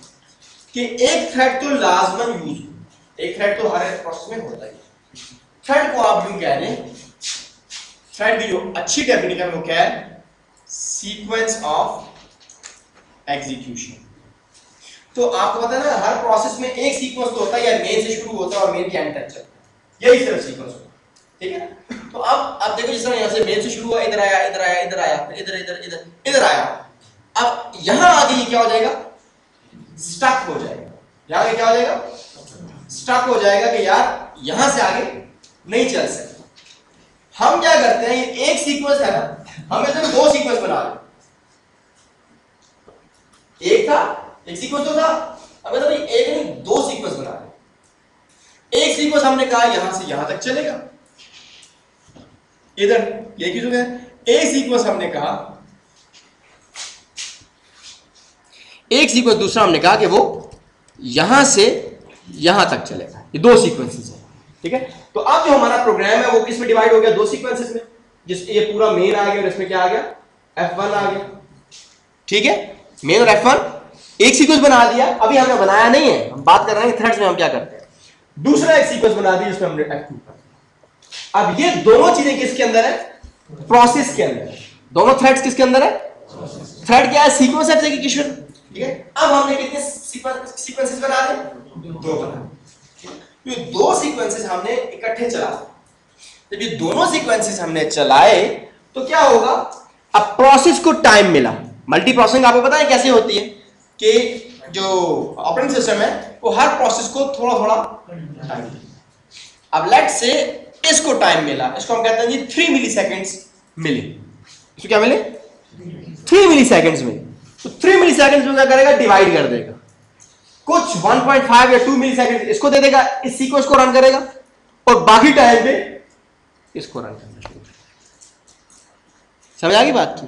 कि एक थ्रेड तो लाजमन यूज हो, एक थ्रेड तो हर प्रोसेस में होता है। थ्रेड को आप यूं कह लें, थ्रेड की जो अच्छी डेफिनेशन है वो क्या है, सीक्वेंस ऑफ एग्जीक्यूशन। तो आपको पता है ना हर प्रोसेस में एक सीक्वेंस तो होता है, या मेन से शुरू होता है और मेन के एंड तक चलता है, यही सिर्फ सीक्वेंस होता है, ठीक है ना। तो अब देखो जिस तरह यहाँ से मेन से शुरू हुआ, इधर आया इधर आया इधर आया, फिर इधर इधर इधर इधर आया, अब यहां आगे ये क्या हो जाएगा, स्टक हो जाएगा। यहां आगे क्या हो जाएगा, स्टक हो जाएगा कि यार यहां से आगे नहीं चल सकता। हम क्या करते हैं, ये एक सीक्वेंस है ना, हम इसमें दो सीक्वेंस बना रहे, एक था एक सीक्वेंस तो था, अब मतलब एक नहीं दो सीक्वेंस बना रहे। एक सीक्वेंस हमने कहा यहां से यहां तक चलेगा, इधर ये की जगह एक सीक्वेंस हमने कहा, एक सीक्वेंस दूसरा हमने कहा कि वो यहां से यहां तक चलेगा। ये दो सीक्वेंसेस है, ठीक है। तो अब जो हमारा प्रोग्राम है वो किस में डिवाइड हो गया, दो सीक्वेंसेस में, जिस ये पूरा मेन आ गया और इसमें क्या आ गया, F1 आ गया, ठीक है। मेन और F1 एक सीक्वेंस बना दिया। अभी हमने बनाया नहीं है, हम बात कर रहे हैं थ्रेड्स में हम क्या करते हैं, दूसरा एक सीक्वेंस बना दिया जिसमें हमने F2 कर दिया। अब ये दोनों चीजें किसके अंदर है, प्रोसेस के अंदर है। दोनों थ्रेड्स किसके अंदर है, थ्रेड क्या है, सीक्वेंस ऑफ एग्जीक्यूशन, ठीक है। अब हमने कितने सीक्वेंसेस बना दिए, दो बना। ये दो सीक्वेंसेस हमने इकट्ठे चला, जब ये दोनों सीक्वेंसेस हमने चलाए तो क्या होगा, अब प्रोसेस को टाइम मिला। मल्टी प्रोसेसिंग आपको पता है कैसे होती है कि जो ऑपरेटिंग सिस्टम है वो हर प्रोसेस को थोड़ा थोड़ा टाइम देता। अब लेट से इसको टाइम मिला, इसको हम कहते हैं जी 3 मिली सेकेंड्स मिले। इसको क्या मिले, 3 मिली सेकेंड्स मिले। तो 3 मिली सेकेंड्स में क्या करेगा, डिवाइड कर देगा, कुछ 1.5 या 2 मिली सेकेंड इसको दे देगा, इस सीक्वेंस को रन करेगा और बाकी टाइम पे इसको रन करना शुरू। समझ आ गई बात की।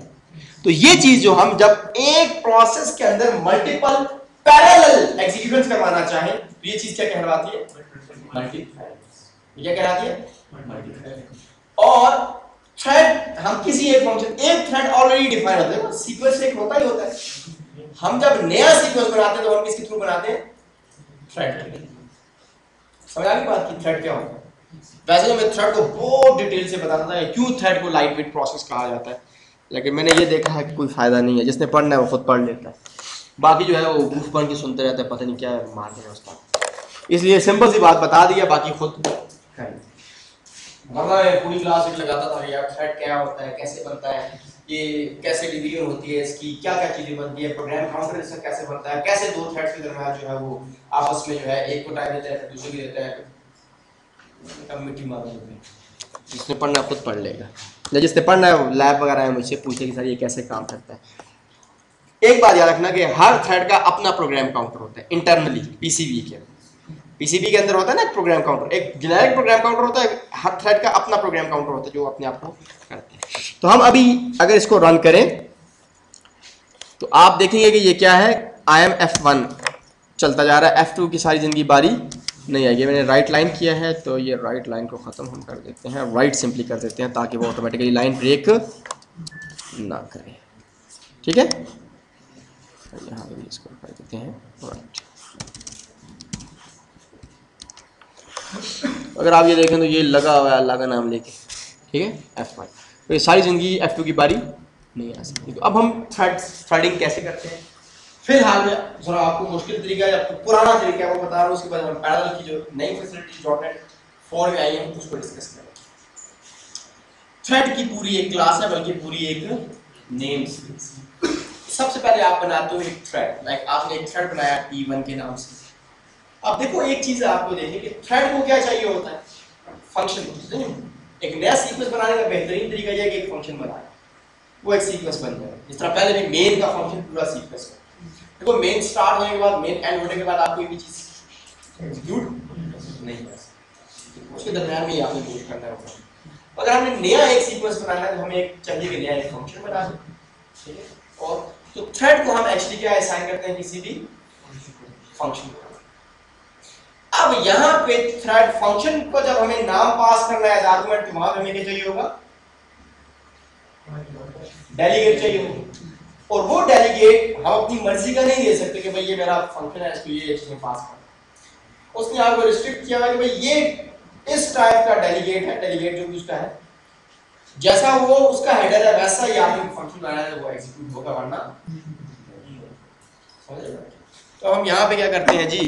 तो ये चीज जो हम जब एक प्रोसेस के अंदर मल्टीपल पैरेलल एग्जीक्यूशंस करवाना चाहें तो ये चीज क्या कहलाती है, मल्टीथ्रेड। क्या कहलाती है, मल्टीथ्रेड। और थ्रेड हम किसी एक फंक्शन, एक थ्रेड ऑलरेडी डिफाइन होता है, सीक्वेंस एक होता ही होता है। हम जब नया सीक्वेंस बनाते हैं तो हम किसके थ्रू बनाते हैं, थ्रेड। समझ आ गई बात की, थ्रेड क्या होता है। वैसे तो मैं थ्रेड को बहुत डिटेल से बताता था क्यों थ्रेड को लाइट वेट प्रोसेस कहा जाता है, लेकिन मैंने ये देखा है कि कोई फायदा नहीं है। जिसने पढ़ना है वो खुद पढ़ लेता है, बाकी जो है वो गुफ बन के सुनते रहते हैं, पता नहीं क्या मारते हैं उसका। इसलिए सिंपल सी बात बता दी है, बाकी खुद वरना पूरी क्लास एक लगाता था यार थ्रेड क्या होता है, कैसे बनता है, ये कैसे डिवीजन होती है इसकी, क्या क्या चीजें बनती है, प्रोग्राम काउंटर इसका कैसे बनता है, कैसे दो थ्रेड्स के दरमियान जो है वो आपस में जो है एक को टाइम देता है दूसरे को देता है। मिट्टी मारने में जिसने पढ़ना खुद पढ़ लेगा, या जिसने पढ़ना है लैब वगैरह है मुझसे पूछे कि सर ये कैसे काम करता है। एक बात याद रखना कि हर थ्रेड का अपना प्रोग्राम काउंटर होता है इंटरनली पीसीबी के अंदर होता है ना एक प्रोग्राम काउंटर, एक जेनेरिक प्रोग्राम काउंटर होता है, हर थ्रेड का अपना प्रोग्राम काउंटर होता है जो अपने आप को करते हैं। तो हम अभी अगर इसको रन करें तो आप देखेंगे कि ये क्या है, IMF1 चलता जा रहा है, F2 की सारी जिंदगी बारी नहीं आएगी। मैंने राइट लाइन किया है तो ये राइट लाइन को ख़त्म हम कर देते हैं, राइट सिंपली कर देते हैं ताकि वो ऑटोमेटिकली लाइन ब्रेक ना करे, ठीक है। यहाँ भी इसको कर देते हैं राइट। अगर आप ये देखें तो ये लगा हुआ है अल्लाह का नाम लेके, ठीक है, F1। तो ये सारी ज़िंदगी F2 की बारी नहीं आ सकती। तो अब हम थ्रेडिंग कैसे करते हैं, फिलहाल मैं जरा आपको मुश्किल तरीका है, आपको पुराना तरीका है वो बता रहा हूँ, उसके बाद हम पैरेलल की जो नई फैसिलिटी .NET 4 में आई है उसको डिस्कस करेंगे। थ्रेड की पूरी एक क्लास है, बल्कि पूरी एक नेम स्पेस। सबसे पहले आप बनाते हो एक थ्रेड, लाइक आपने एक थ्रेड बनाया T1 के नाम से। अब देखो एक चीज आपको देखिए कि थ्रेड को क्या चाहिए होता है, फंक्शन। एक नया सीक्वेंस बनाने का बेहतरीन तरीका यह है कि एक फंक्शन बनाए, वो एक सीक्वेंस बन जाए। जिस तरह पहले भी मेन का फंक्शन पूरा सीक्वेंस है। देखो मेन स्टार्ट होने के बाद, मेन एंड होने के बाद आप कोई भी चीज एग्जीक्यूट नहीं कर सकते, उसके दरमियान में आपने यूज करना होगा। अगर हमने नया एक सीक्वेंस बनाना है तो हमें एक चाहिए कि नया एक फंक्शन बना दें, ठीक है। और तो थ्रेड को हम एक्चुअली क्या असाइन करते हैं, किसी भी फंक्शन को। अब यहाँ पे थ्रेड फंक्शन को जब हमें नाम पास करना है आर्गुमेंट, तो वहां हमें क्या चाहिए होगा, डेलीगेट चाहिए होगा। और वो डेलीगेट हम अपनी मर्जी का नहीं दे सकते कि भाई ये मेरा फंक्शन है इसको ये चीजें पास करना। उसने आपको रिस्ट्रिक्ट किया है कि भाई ये इस टाइप का डेलीगेट है, डेलीगेट जो भी उसका है, जैसा वो उसका हेडर है वैसा ही आपने फंक्शन बनाया है वो एग्जीक्यूट होगा, वरना तो हम यहाँ पे क्या करते हैं जी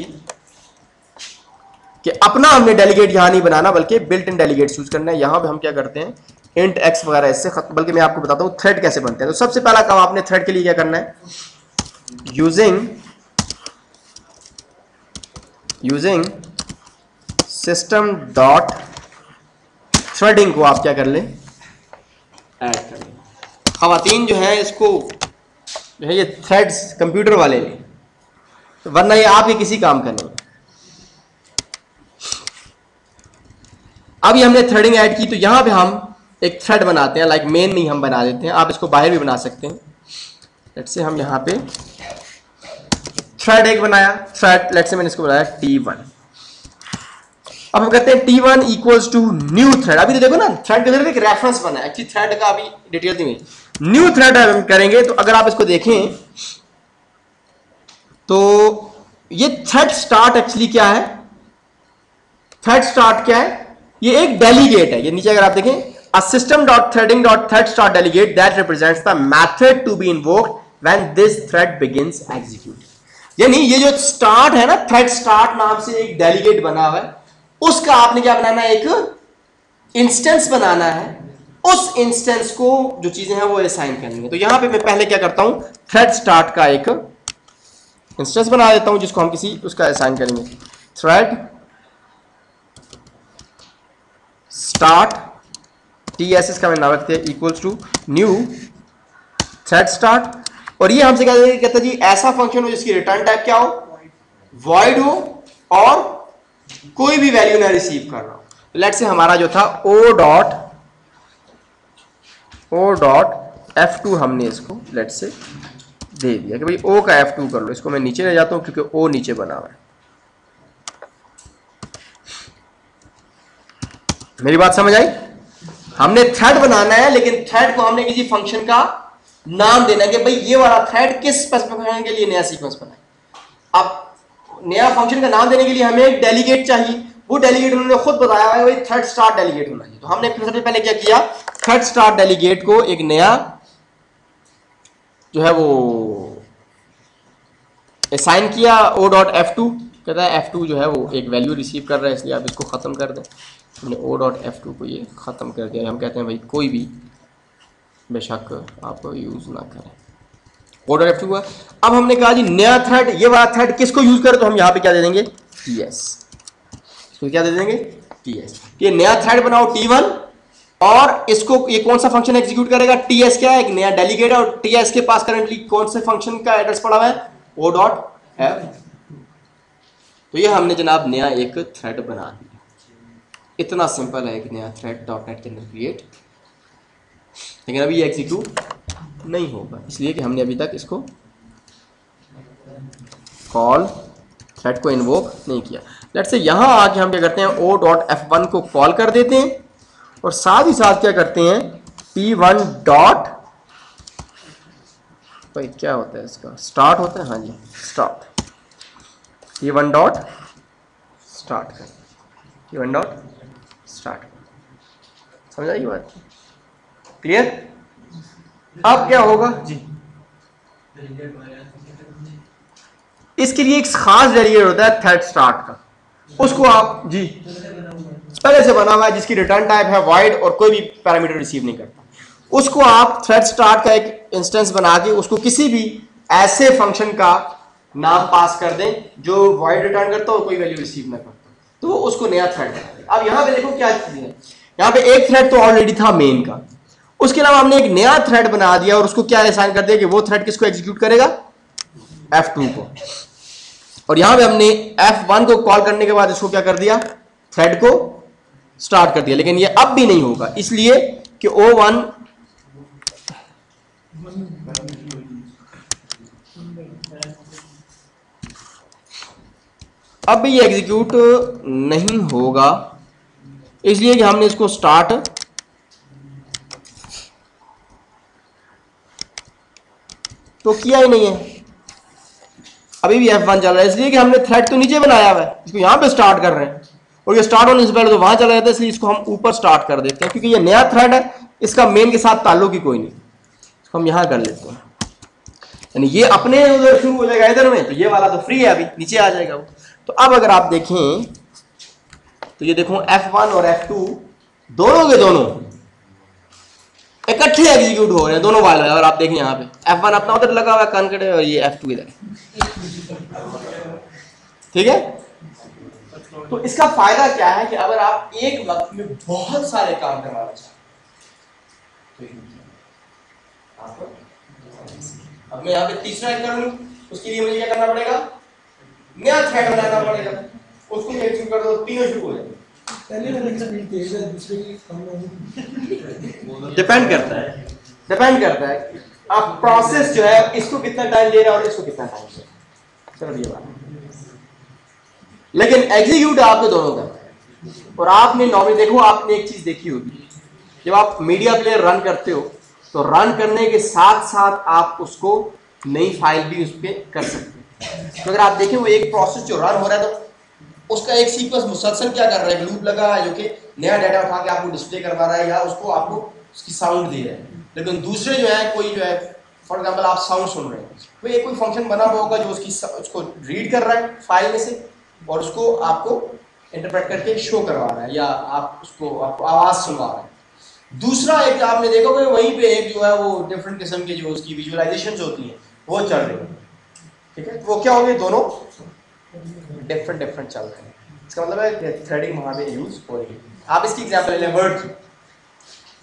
कि अपना हमने डेलीगेट यहाँ नहीं बनाना बल्कि बिल्ट इन डेलीगेट यूज करना है। यहाँ पे हम क्या करते हैं इंट एक्स वगैरह इससे खत्म, बल्कि मैं आपको बताता हूँ थ्रेड कैसे बनते हैं। तो सबसे पहला काम आपने थ्रेड के लिए क्या करना है, यूजिंग सिस्टम डॉट थ्रेडिंग को आप क्या कर लें, ऐड कर लें। खवातीन जो है इसको जो है ये थ्रेड्स कंप्यूटर वाले लें, तो वरना ये आपके किसी काम का नहीं। अभी हमने थ्रेडिंग ऐड की तो यहां पे हम एक थ्रेड बनाते हैं, लाइक मेन में हम बना देते हैं, आप इसको बाहर भी बना सकते हैं। लेट्स से हम यहां पे थ्रेड एक बनाया, थ्रेड लेट्स से मैंने इसको बनाया T1। अब हम कहते हैं T1 equals to new thread. अभी तो देखो ना थ्रेड के एक रेफरेंस बना है, एक्चुअली थ्रेड का अभी डिटेल नहीं, न्यू थ्रेड हम करेंगे। तो अगर आप इसको देखें तो ये थ्रेड स्टार्ट एक्चुअली क्या है, थ्रेड स्टार्ट क्या है, ये एक डेलीगेट है। ये नीचे अगर आप देखें a system dot threading dot thread start delegate that represents the method to be invoked when this thread begins execute। यानी ये जो स्टार्ट है ना, थ्रेड स्टार्ट नाम से एक डेलीगेट बना हुआ है, उसका आपने क्या बनाना है, एक इंस्टेंस बनाना है। उस इंस्टेंस को जो चीजें हैं वो असाइन करनी है। तो यहां पे मैं पहले क्या करता हूं, थ्रेड स्टार्ट का एक इंस्टेंस बना देता हूं जिसको हम किसी उसका असाइन करेंगे, थ्रेड स्टार्ट TSS का मैं नाम रखते हैं equals to new thread start. और ये हमसे कहता है जी ऐसा फंक्शन हो जिसकी रिटर्न टाइप क्या हो, वॉइड हो और कोई भी वैल्यू ना रिसीव कर रहा हो। तो लेट्स से हमारा जो था O डॉट F2 हमने इसको लेट्स से दे दिया कि भाई O का F2 कर लो। इसको मैं नीचे ले जाता हूं क्योंकि O नीचे बना हुआ है। मेरी बात समझ आई? हमने थ्रेड बनाना है लेकिन थ्रेड को हमने किसी फंक्शन का नाम देना है कि भाई ये वाला थ्रेड किस स्पेसिफिकेशन के लिए नया सीक्वेंस बनाए। अब नया फंक्शन का नाम देने के लिए हमें एक डेलीगेट चाहिए, वो डेलीगेट उन्होंने खुद बताया है भाई थ्रेड स्टार्ट डेलीगेट होना चाहिए। तो हमने सबसे पहले क्या किया, थ्रेड स्टार्ट डेलीगेट को एक नया जो है वो असाइन किया O डॉट F2। कहता है F2 जो है वो एक वैल्यू रिसीव कर रहा है इसलिए आप इसको खत्म कर दें। हमने O डॉट F2 को ये खत्म कर दिया। हम कहते हैं भाई कोई भी बेशक आप यूज ना करें, O डॉट F2 हुआ। अब हमने कहा जी नया थ्रेड, ये वाला थ्रेड किसको यूज करें, तो हम यहाँ पे क्या दे देंगे, TS। तो क्या दे देंगे, TS। ये नया थ्रेड बनाओ T1 और इसको ये कौन सा फंक्शन एग्जीक्यूट करेगा, TS क्या है, एक नया डेलीगेट है और TS के पास करंटली कौन से फंक्शन का एड्रेस पड़ा हुआ है, O डॉट F। तो ये हमने जनाब नया एक थ्रेड बना दिया। इतना सिंपल है एक नया थ्रेड .NET के अंदर क्रिएट, लेकिन अभी ये एग्जीक्यूट नहीं होगा इसलिए कि हमने अभी तक इसको कॉल थ्रेड को इन्वोक नहीं किया। लेट्स से यहाँ आके हम क्या करते हैं, O डॉट F1 को कॉल कर देते हैं और साथ ही साथ क्या करते हैं T1 डॉट, भाई क्या होता है इसका, स्टार्ट होता है, हाँ जी स्टार्ट, T1 डॉट स्टार्ट कर, T1 डॉट स्टार्ट। समझ आई बात, क्लियर? अब क्या होगा जी, इसके लिए एक खास डेलीगेट होता है थ्रेड स्टार्ट का, उसको आप जी पहले से बना हुआ है जिसकी रिटर्न टाइप है वॉइड और कोई भी पैरामीटर रिसीव नहीं करता। उसको आप थ्रेड स्टार्ट का एक इंस्टेंस बना के उसको किसी भी ऐसे फंक्शन का नाम पास कर दें जो वॉइड रिटर्न करता हो और कोई वैल्यू रिसीव ना करता, तो वो उसको नया थ्रेड बना। अब यहाँ पे देखो क्या चीज है, यहाँ पे एक थ्रेड तो ऑलरेडी था मेन का, उसके अलावा हमने एक नया थ्रेड बना दिया और उसको क्या असाइन कर दिया कि वो थ्रेड किसको एग्जीक्यूट करेगा, F2 को। और यहाँ पे हमने F1 को कॉल करने के बाद इसको क्या कर दिया, थ्रेड को स्टार्ट कर दिया। लेकिन ये अब भी नहीं होगा इसलिए कि O1 अब भी ये एग्जीक्यूट नहीं होगा इसलिए कि हमने इसको स्टार्ट तो किया ही नहीं है। अभी भी F1 चल रहा है, इसलिए कि हमने थ्रेड तो नीचे बनाया हुआ है, इसको यहाँ पे स्टार्ट कर रहे हैं और ये स्टार्ट होने से पहले तो वहां चला जाता है, इसलिए इसको हम ऊपर स्टार्ट कर देते हैं क्योंकि ये नया थ्रेड है, इसका मेन के साथ ताल्लुक ही कोई नहीं, इसको हम यहाँ कर लेते हैं, यानी ये अपने उधर शुरू हो जाएगा इधर में, तो ये वाला तो फ्री है, अभी नीचे आ जाएगा वो। तो अब अगर आप देखें तो ये देखो F1 और F2 दोनों के दोनों इकट्ठे एग्जीक्यूट हो रहे हैं, दोनों वाले, और आप देखें यहाँ पे F1 अपना उधर लगा हुआ है कॉन्केट और ये F2 इधर, ठीक है। तो इसका फायदा क्या है कि अगर आप एक वक्त में बहुत सारे काम करवाना चाहते हैं, अब मैं यहाँ पे तीसरा ऐड कर लूं, उसके लिए मुझे क्या करना पड़ेगा, नया थ्रेड बनाना पड़ेगा, उसको एग्जीक्यूट कर दो, तीनों शुरू हो जाएंगे। पहले वाले की स्पीड तेज है, दूसरे की कम है, डिपेंड करता है आप प्रोसेस जो है इसको कितना टाइम ले रहा है और इसको कितना टाइम ले रहा है, चलो ये बात। लेकिन एग्जीक्यूट आपको दोनों करना है। और आपने नॉर्मली देखो, आपने एक चीज देखी होगी, जब आप मीडिया प्लेयर रन करते हो तो रन करने के साथ साथ आप उसको नई फाइल भी उस पर कर सकते हैं। तो अगर आप देखें वो एक प्रोसेस जो रन हो रहा है तो उसका एक सीक्वेंस मुसलसल क्या कर रहा है, लूप लगा है जो कि नया डाटा उठा के आपको डिस्प्ले करवा रहा है या उसको आपको उसकी साउंड दे रहा है। लेकिन दूसरे जो है कोई जो है, फॉर एग्जांपल आप साउंड सुन रहे हैं, तो एक कोई फंक्शन बना हुआ होगा जो उसको रीड कर रहा है फाइल में से और उसको आपको इंटरप्रेट करके शो करवा रहा है या आपको आवाज सुनवा रहा है। दूसरा एक आपने देखा कि वहीं पे एक जो है वो डिफरेंट किस्म के जो उसकी विजुअलाइजेशंस होती हैं वो चल रही है, ठीक है। वो क्या होंगे, दोनों डिफरेंट चल रहे हैं, इसका मतलब है थ्रेडिंग वहां पे यूज हो रही है। आप इसकी एग्जांपल ले वर्ड की,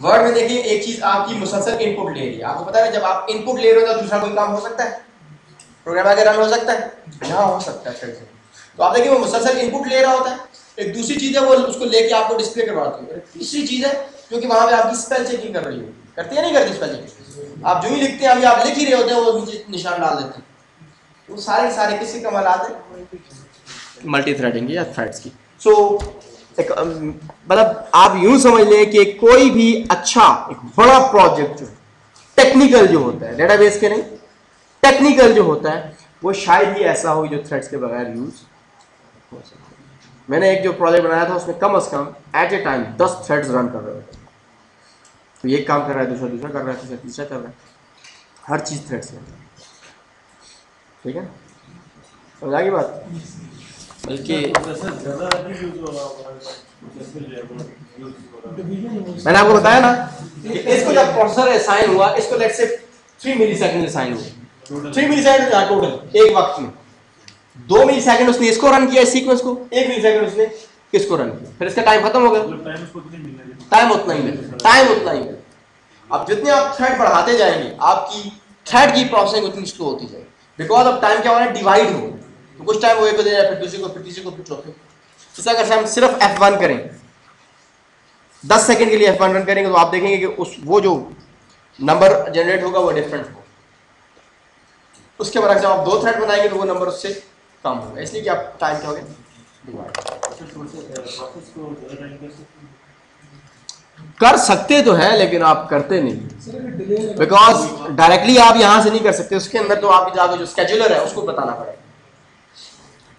वर्ड में देखिए एक चीज आपकी मुसलसल इनपुट ले रही है, आपको पता है जब आप इनपुट ले रहे हो तो दूसरा कोई काम हो सकता है, प्रोग्राम आगे रन हो सकता है, यहाँ हो सकता है थ्रेड से। तो आप देखिए वो मुसलसल इनपुट ले रहा होता है, एक दूसरी चीज है वो उसको लेके आपको डिस्प्ले करवाती है, तीसरी चीज है जो कि वहां पे आपकी स्पेल चेकिंग कर रही हो, करती है नहीं करती स्पेल चेकिंग, आप जो ही लिखते हैं अभी आप लिख ही रहे होते हैं वो नीचे निशान डाल देते हैं, वो सारे किसके कमालात हैं, मल्टी थ्रेडिंग या थ्रेड्स की। सो मतलब आप यूं समझ लें कि कोई भी अच्छा एक बड़ा प्रोजेक्ट जो टेक्निकल जो होता है, डेटाबेस के नहीं, टेक्निकल जो होता है वो शायद ही ऐसा हो जो थ्रेड्स के बगैर यूज हो सकता है। मैंने एक जो प्रोजेक्ट बनाया था उसमें कम से कम at a time 10 threads run कर रहे थे, तो एक काम कर रहा है, दूसरा कर रहा है, तीसरा कर रहा है, हर चीज थ्रेड्स में, ठीक है, समझ आ गई बात। बल्कि मैंने आपको बताया ना कि इसको जब प्रोसेसर असाइन हुआ, इसको लेट्स से 3 मिलीसेकंड असाइन हुआ, 3 मिलीसेकंड था टोटल एक वक्त में, 2 मिलीसेकंड उसने इसको रन किया इस सीक्वेंस को, 1 मिलीसेकंड उसने किसको रन किया, फिर इसका टाइम खत्म हो गया, टाइम उतना ही मिला। अब जितने आप थ्रेड बढ़ाते जाएंगे आपकी थ्रेड की प्रोसेसिंग उतनी स्लो होती जाएगी, बिकॉज अब टाइम क्या हो रहा है, डिवाइड हो, तो कुछ टाइम वो एक को दे रहा है, फिर दूसरे को, फिर तीसरे को, फिर चौथे। जैसे अगर हम सिर्फ F1 करें 10 सेकंड के लिए F1 रन करेंगे तो आप देखेंगे कि वो जो नंबर जनरेट होगा वो डिफरेंट होगा, उसके बाद जब आप 2 थ्रेड बनाएंगे तो वो नंबर उससे कम होगा, इसलिए कि आप टाइम क्या हो गया कर सकते तो है लेकिन आप करते नहीं, बिकॉज डायरेक्टली आप यहां से नहीं कर सकते, उसके अंदर तो आप जाकर जो स्केड्यूलर है उसको बताना पड़ेगा।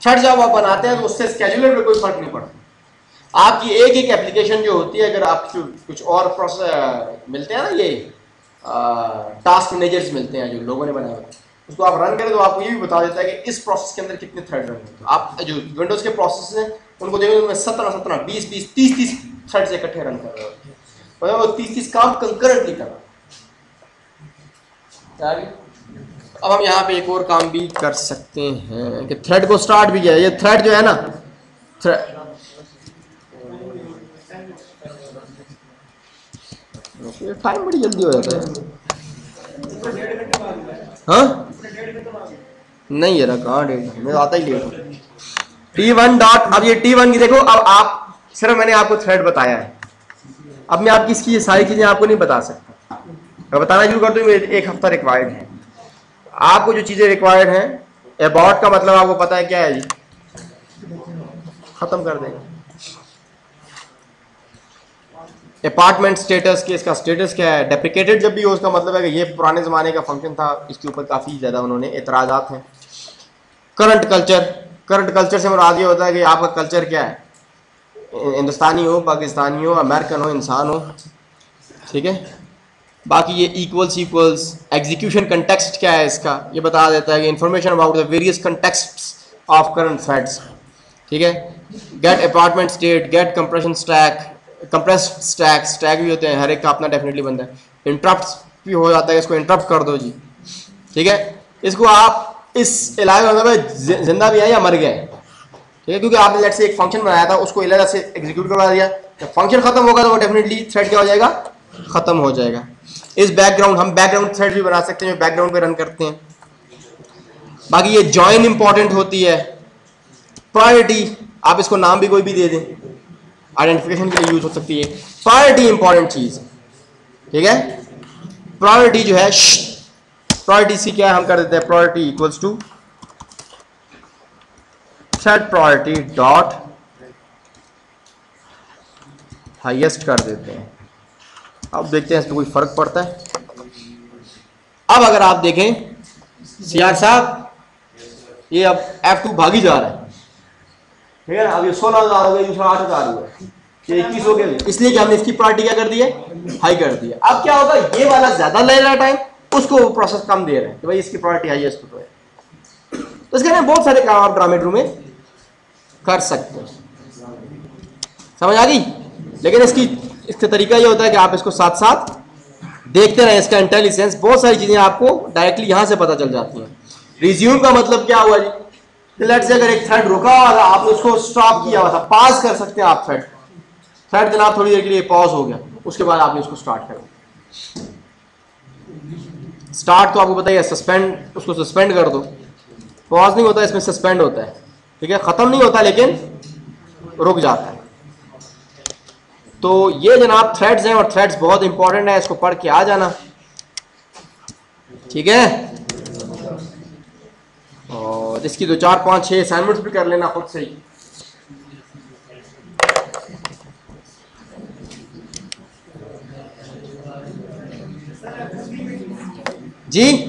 थ्रेड जब आप बनाते हैं तो उससे स्केड्यूलर में कोई फर्क नहीं पड़ता। आपकी एक एप्लीकेशन जो होती है, अगर आप कुछ और प्रोसेस मिलते हैं ना, ये टास्क मैनेजर्स मिलते हैं जो लोगों ने बनाए हुए, उसको आप रन करें तो आपको ये भी बता देता है कि इस प्रोसेस के अंदर कितने थ्रेड रन होते हैं। आप जो विंडोज के प्रोसेस हैं उनको देखो 17, 20, 30 थ्रेड्स इकट्ठे रन कर रहे होते हैं, मतलब वो 30 काम कंकरेंटली कर रहा है। अब हम यहाँ पे एक और काम भी कर सकते हैं कि थ्रेड को स्टार्ट भी किया, ये थ्रेड जो है ना, टाइम बड़ी जल्दी हो जाता है, हाँ नहीं यार कहाँ डेट मैं आता ही लेट हूँ। T1 डॉट, अब ये T1 की देखो, अब आप सिर्फ मैंने आपको थ्रेड बताया है, अब मैं आपकी इसकी ये सारी चीजें आपको नहीं बता सकता, मैं बताना शुरू कर दूँ, 1 हफ्ता रिक्वायर्ड है आपको, जो चीजें रिक्वायर्ड हैं। अबाउट का मतलब आपको पता है क्या है जी, खत्म कर देंगे। अपार्टमेंट स्टेटस के, इसका स्टेटस क्या है, डेप्रिकेटेड जब भी हो उसका मतलब है कि ये पुराने ज़माने का फंक्शन था, इसके ऊपर काफ़ी ज़्यादा उन्होंने एतराज़ात हैं। करंट कल्चर से मुराद ये होता है कि आपका कल्चर क्या है, हिंदुस्तानी हो, पाकिस्तानी हो, अमेरिकन हो, इंसान हो, ठीक है। बाकी ये इक्वल्स एग्जीक्यूशन कंटेक्स्ट क्या है इसका, ये बता देता है कि information about the various contexts of current threads, ठीक है। Get apartment state, get compression stack, compressed stack भी होते हैं, हर एक का अपना डेफिनेटली बनता है। इंटरप्ट भी हो जाता है, इसको इंटरप्ट कर दो जी, ठीक है। इसको आप इस इलाके में जिंदा भी है या मर गए, ठीक है, क्योंकि आपने लेट से एक फंक्शन बनाया था, उसको इलाका से एग्जीक्यूट करवा दिया, जब फंक्शन खत्म होगा तो वो डेफिनेटली थ्रेड क्या हो जाएगा, खत्म हो जाएगा। इस बैकग्राउंड, हम बैकग्राउंड थ्रेड भी बना सकते हैं जो बैकग्राउंड पे रन करते हैं। बाकी ये जॉइन इंपॉर्टेंट होती है। प्रायोरिटी, आप इसको नाम भी कोई भी दे दें, आइडेंटिफिकेशन के लिए यूज हो सकती है। प्रायोरिटी इंपॉर्टेंट चीज, ठीक है। प्रायोरिटी जो है, प्रायोरिटी सी क्या है, हम कर देते हैं priority equals to thread priority dot highest कर देते हैं। अब देखते हैं इसमें कोई फर्क पड़ता है। अब अगर आप देखें सीआर साहब, ये अब F2 भागी जा रहा है, ठीक है ना। अब ये 16,000 हो गया, दूसरा 8,000 हुआ, ये 21 हो गया, इसलिए कि हमने इसकी प्रायोरिटी क्या कर दी है, हाई कर दी है। अब क्या होगा, ये वाला ज्यादा ले रहा है टाइम, उसको प्रोसेस कम दे रहे हैं कि भाई इसकी प्रायोरिटी हाईएस्ट तो है। तो इसके लिए बहुत सारे काम आप ड्रामेट्रू में कर सकते हो, समझ आ गई। लेकिन इसका तरीका ये होता है कि आप इसको साथ साथ देखते रहें, इसका इंटेलिजेंस, बहुत सारी चीजें आपको डायरेक्टली यहां से पता चल जाती हैं। रिज्यूम का मतलब क्या हुआ जी, लेट्स से अगर एक थ्रेड रुका हुआ था, आपने उसको स्टॉप किया हुआ था, पास कर सकते हैं आप थ्रेड जनाब थोड़ी देर के लिए पॉज हो गया, उसके बाद आपने उसको स्टार्ट कर, स्टार्ट तो आपको पता ही है, सस्पेंड, उसको सस्पेंड कर दो। पॉज नहीं होता इसमें, सस्पेंड होता है, ठीक है, खत्म नहीं होता लेकिन रुक जाता है। तो ये जनाब थ्रेड्स हैं, और थ्रेड्स बहुत इंपॉर्टेंट है, इसको पढ़ के आ जाना, ठीक है। और इसकी 2 4 5 6 असाइनमेंट्स भी कर लेना खुद से ही। जी